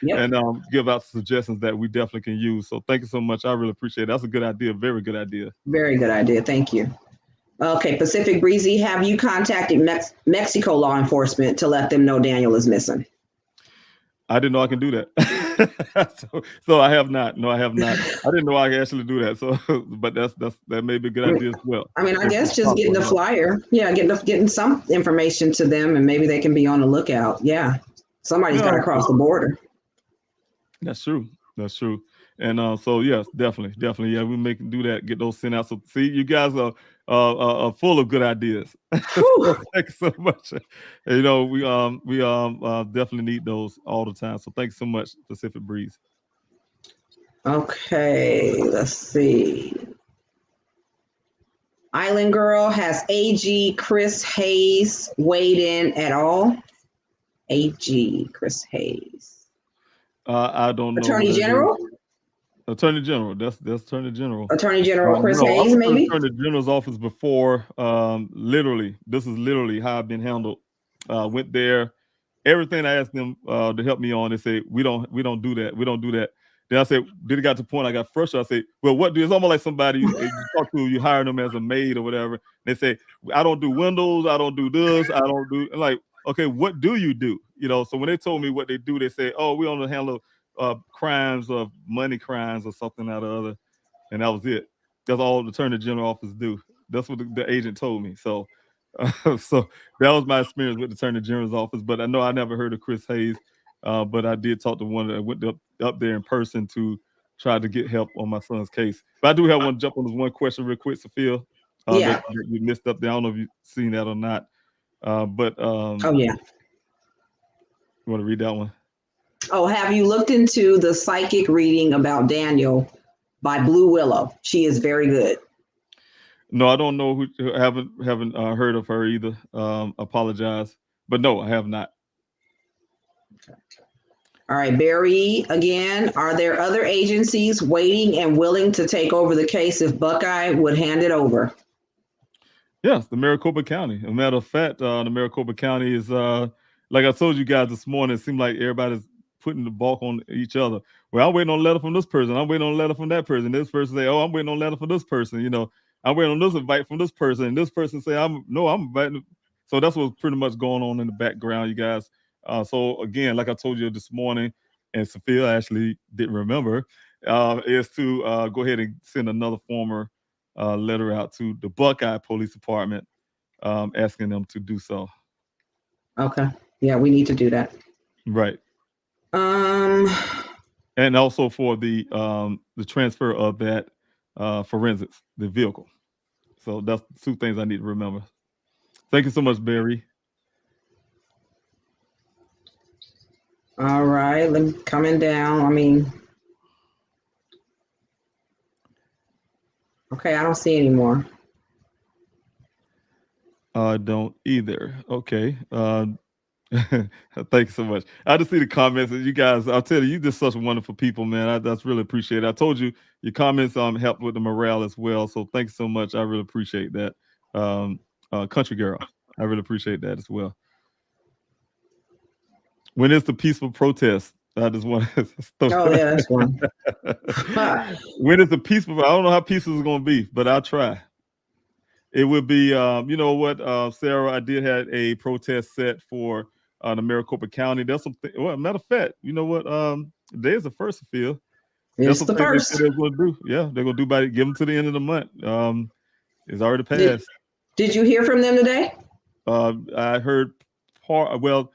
and give out suggestions that we definitely can use. So thank you so much. I really appreciate it. That's a good idea. Very good idea. Very good idea. Thank you. Okay, Pacific Breezy, have you contacted Mexico law enforcement to let them know Daniel is missing? I didn't know I can do that. so I have not. No, I have not. I didn't know I could actually do that. So, but that may be a good idea as well. I mean, I guess just getting the flyer. Yeah, getting some information to them, and maybe they can be on the lookout. Yeah, somebody's got to cross the border. That's true. That's true. And so yes, definitely, yeah, we can do that. Get those sent out. So see, you guys are full of good ideas. So thank you so much. You know, we definitely need those all the time. So thanks so much, Pacific Breeze. Okay, let's see. Island Girl, has AG Chris Hayes weighed in at all? AG Chris Hayes. I don't know. Attorney General. Attorney General. That's Attorney General. Attorney General Chris Hayes, maybe. Attorney General's office before. This is literally how I've been handled. Went there. Everything I asked them to help me on, they say we don't do that. We don't do that. Then I said, did it got to the point I got frustrated. I say, well, what do? It's almost like somebody you talk to, you hire them as a maid or whatever. They say, I don't do windows. I don't do this. I don't do. I'm like, okay, what do you do? You know. So when they told me what they do, they say, oh, we only handle crimes of money crimes or something or the other, and that was it. That's all the Attorney General office do. That's what the agent told me. So so that was my experience with the Attorney General's office. But I know I never heard of Chris Hayes, but I did talk to one that went up there in person to try to get help on my son's case. But I do have one jump on this one question real quick, Sophia. That you missed up there. I don't know if you've seen that or not. Oh yeah. You want to read that one? Oh, have you looked into the psychic reading about Daniel by Blue Willow? She is very good. No, I don't know who. Haven't heard of her either. Apologize, but no, I have not. Okay. All right, Barry, again, are there other agencies waiting and willing to take over the case if Buckeye would hand it over? Yes, the Maricopa County. As a matter of fact, the Maricopa County is, like I told you guys this morning, it seems like everybody's putting the bulk on each other. Well, I'm waiting on a letter from this person. I'm waiting on a letter from that person. This person say, oh, I'm waiting on a letter from this person. You know, I'm waiting on this invite from this person. And this person say, I'm inviting. So that's what's pretty much going on in the background, you guys. So again, like I told you this morning, and Sophia actually didn't remember, is to go ahead and send another former letter out to the Buckeye Police Department, asking them to do so. Okay. Yeah, we need to do that. Right. And also for the transfer of that forensics, the vehicle. So that's two things I need to remember. Thank you so much, Barry. All right, let me coming down. Okay, I don't see any more. I don't either. Okay. Thank you so much. I just see the comments, and you guys, I'll tell you, you just such wonderful people, man. That's really appreciate it. I told you your comments help with the morale as well. So thanks so much. I really appreciate that. Country girl, I really appreciate that as well. When is the peaceful protest? I just want to Oh yeah, that's one. when is the peaceful? I don't know how peaceful it's going to be, but I'll try. It would be, you know what, Sarah, I did have a protest set for the Maricopa County. There's something, well, matter of fact, you know what, today's the first, I feel. There's It's some the things they said first. they're going to do. Yeah, they're going to do by give them to the end of the month. It's already Did, passed. did you hear from them today? I heard well,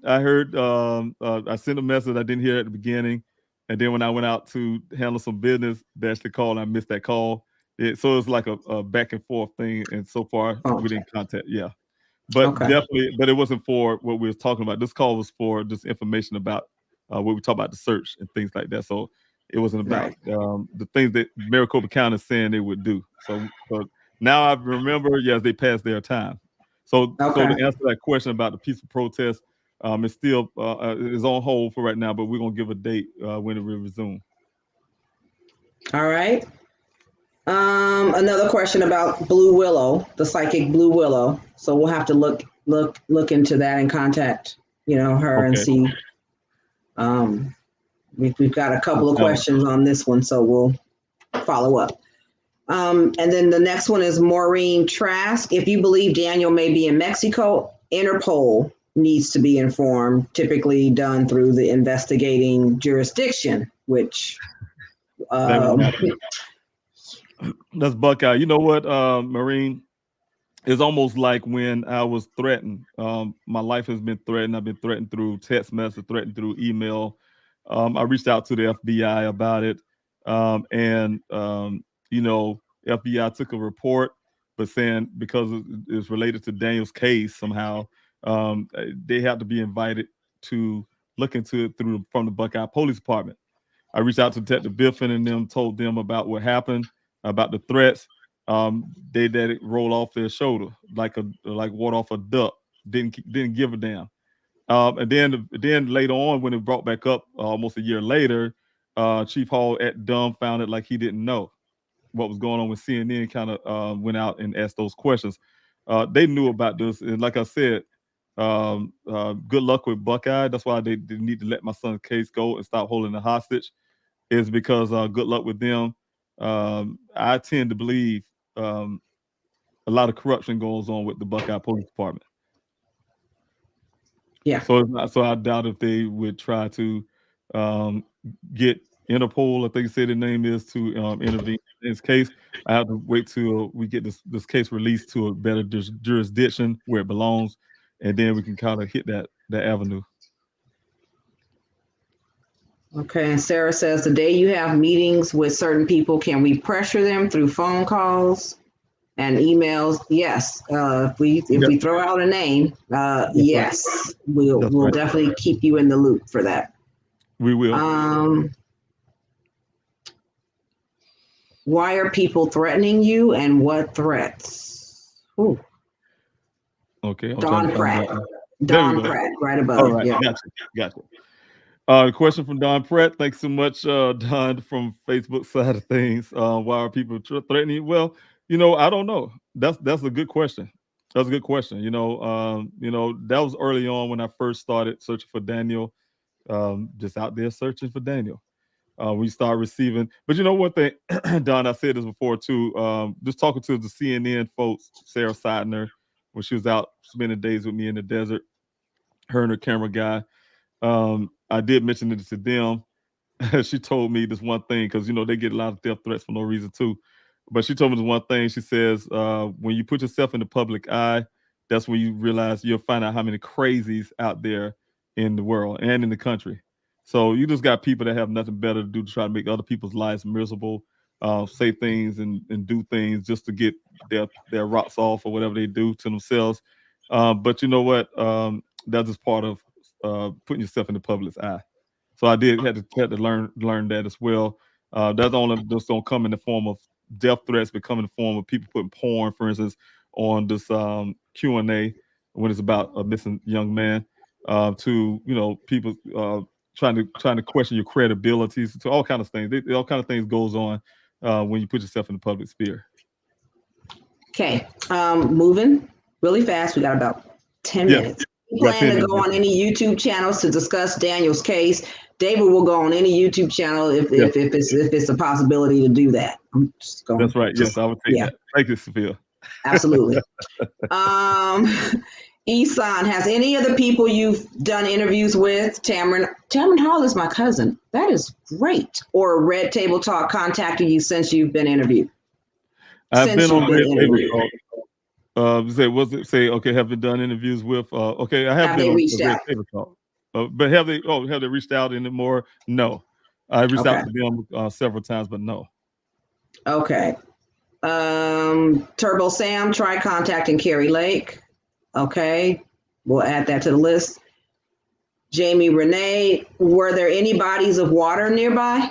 I heard, I sent a message I didn't hear at the beginning. And then when I went out to handle some business, they actually called. I missed that call. So it's like a back and forth thing. And so far, Oh, we didn't contact. Yeah. But okay. definitely, but it wasn't for what we was talking about. This call was for just information about what we talk about the search and things like that. So it wasn't about Right. the things that Maricopa County is saying they would do. So now I remember, yes, they passed their time. So Okay. to answer that question about the peaceful protest, it's still is on hold for right now, but we're gonna give a date when it will resume. All right. Another question about Blue Willow, the psychic Blue Willow. So we'll have to look into that and contact, her and Okay. see. We've got a couple of questions on this one, so we'll follow up. And then the next one is Maureen Trask. If you believe Daniel may be in Mexico, Interpol needs to be informed, typically done through the investigating jurisdiction, which that's Buckeye. You know what, Marine? It's almost like when I was threatened. My life has been threatened. I've been threatened through text message, threatened through email. I reached out to the FBI about it, and FBI took a report, but saying because it's related to Daniel's case somehow, they have to be invited to look into it from the Buckeye Police Department. I reached out to Detective Biffin and them, told them about what happened, about the threats. They let it roll off their shoulder like water off a duck. Didn't give a damn. And then later on, when it brought back up almost a year later, Chief Hall at dumbfounded, like he didn't know what was going on with CNN. Kind of went out and asked those questions. They knew about this, and like I said, good luck with Buckeye. That's why they need to let my son's case go and stop holding the hostage. Is because good luck with them. I tend to believe a lot of corruption goes on with the Buckeye Police Department. yeah. So it's not, so I doubt if they would try to um, get Interpol, I think say the name is, to intervene in this case. I have to wait till we get this case released to a better jurisdiction where it belongs, and then we can kind of hit that avenue. Okay, and Sarah says the day you have meetings with certain people, can we pressure them through phone calls and emails? Yes. If we throw out a name, yes, right. We'll right. Definitely keep you in the loop for that. We will. Why are people threatening you, and what threats? Ooh. Okay. Don Pratt. Don Pratt, right above. All right. Yeah. Gotcha. Question from Don Pratt. Thanks so much, Don, from Facebook side of things. Why are people threatening you? Well, I don't know. That's a good question. That's a good question. That was early on when I first started searching for Daniel. Just out there searching for Daniel. We start receiving, but one thing, Don, I said this before too. Just talking to the CNN folks, Sarah Seidner, when she was out spending days with me in the desert, her and her camera guy. I did mention it to them. She told me this one thing because they get a lot of death threats for no reason too. But she told me this one thing. She says, when you put yourself in the public eye, that's when you realize you'll find out how many crazies out there in the world and in the country. So you just got people that have nothing better to do to try to make other people's lives miserable, say things and do things just to get their rocks off or whatever they do to themselves. But you know what? That's just part of putting yourself in the public's eye. So I had to learn that as well. That's only just don't come in the form of death threats, but come in the form of people putting porn, for instance, on this Q&A when it's about a missing young man. To people trying to question your credibilities, to all kind of things. All kind of things goes on when you put yourself in the public sphere. Okay, moving really fast. We got about 10 minutes. You plan to go on any YouTube channels to discuss Daniel's case? David will go on any YouTube channel if it's a possibility to do that. I'm just going. That's right. Yes, I would take that. Thank you, Sophia. Absolutely. Isan, has any of the people you've done interviews with, Tamron Hall is my cousin. That is great. Or Red Table Talk contacted you since you've been interviewed? I've been on Red Table Talk. Okay, have they done interviews with? Okay, I have been on Red Table Talk. But have they reached out anymore? No. I reached out to them several times, but no. Okay. Turbo Sam tried contacting Carrie Lake. Okay, we'll add that to the list. Jamie Renee, were there any bodies of water nearby?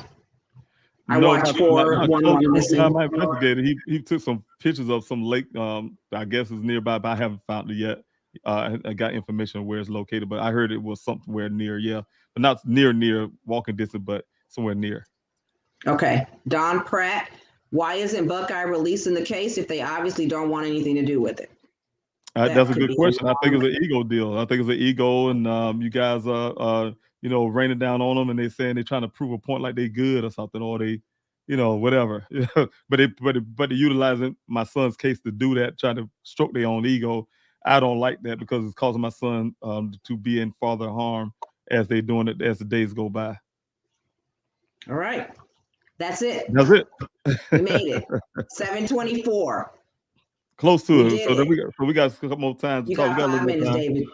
I watched for one missing. My investigator, he took some pictures of some lake. I guess it's nearby, but I haven't found it yet. I got information on where it's located, but I heard it was somewhere near, but not near walking distance, but somewhere near. Okay, Don Pratt, why isn't Buckeye releasing the case if they obviously don't want anything to do with it? That's a good question. I think it's an ego deal. I think it's an ego, and you guys are raining down on them, and they're saying they're trying to prove a point like they good or something, or they, whatever. but they're utilizing my son's case to do that, trying to stroke their own ego. I don't like that because it's causing my son to be in further harm as they're doing it as the days go by. All right, that's it. That's it. We made it. 7:24. Close to it. So we got a couple more times to talk. We got a little minutes, time. David.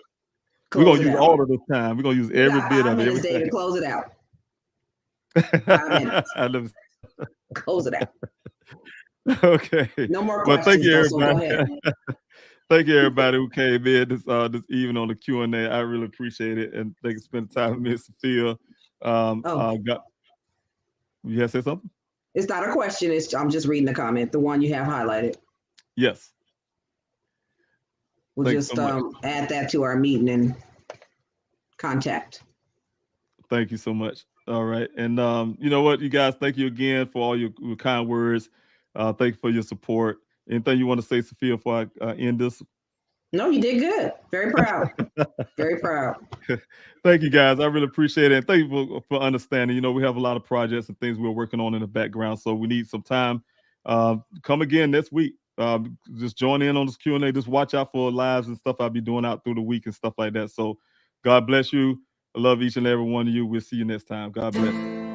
We're gonna use all of this time. We're gonna use every bit of it. Minutes, David. Close it out. 5 minutes. Close it out. Okay. No more questions. Well, thank you, everybody. So go ahead. Thank you, everybody who came in this evening on the Q&A. I really appreciate it, and thank you for spending time with me, Sophia. You have to say something? It's not a question. I'm just reading the comment, the one you have highlighted. Yes. We'll Thanks just add that to our meeting and contact. Thank you so much. All right. And you know what, you guys, thank you again for all your kind words. Thank you for your support. Anything you want to say, Sophia, before I end this? No, you did good. Very proud. Very proud. Thank you, guys. I really appreciate it. And thank you for understanding. We have a lot of projects and things we're working on in the background, so we need some time. Come again next week. Just join in on this Q&A. Just watch out for lives and stuff I'll be doing out through the week and stuff like that. So God bless you. I love each and every one of you. We'll see you next time. God bless.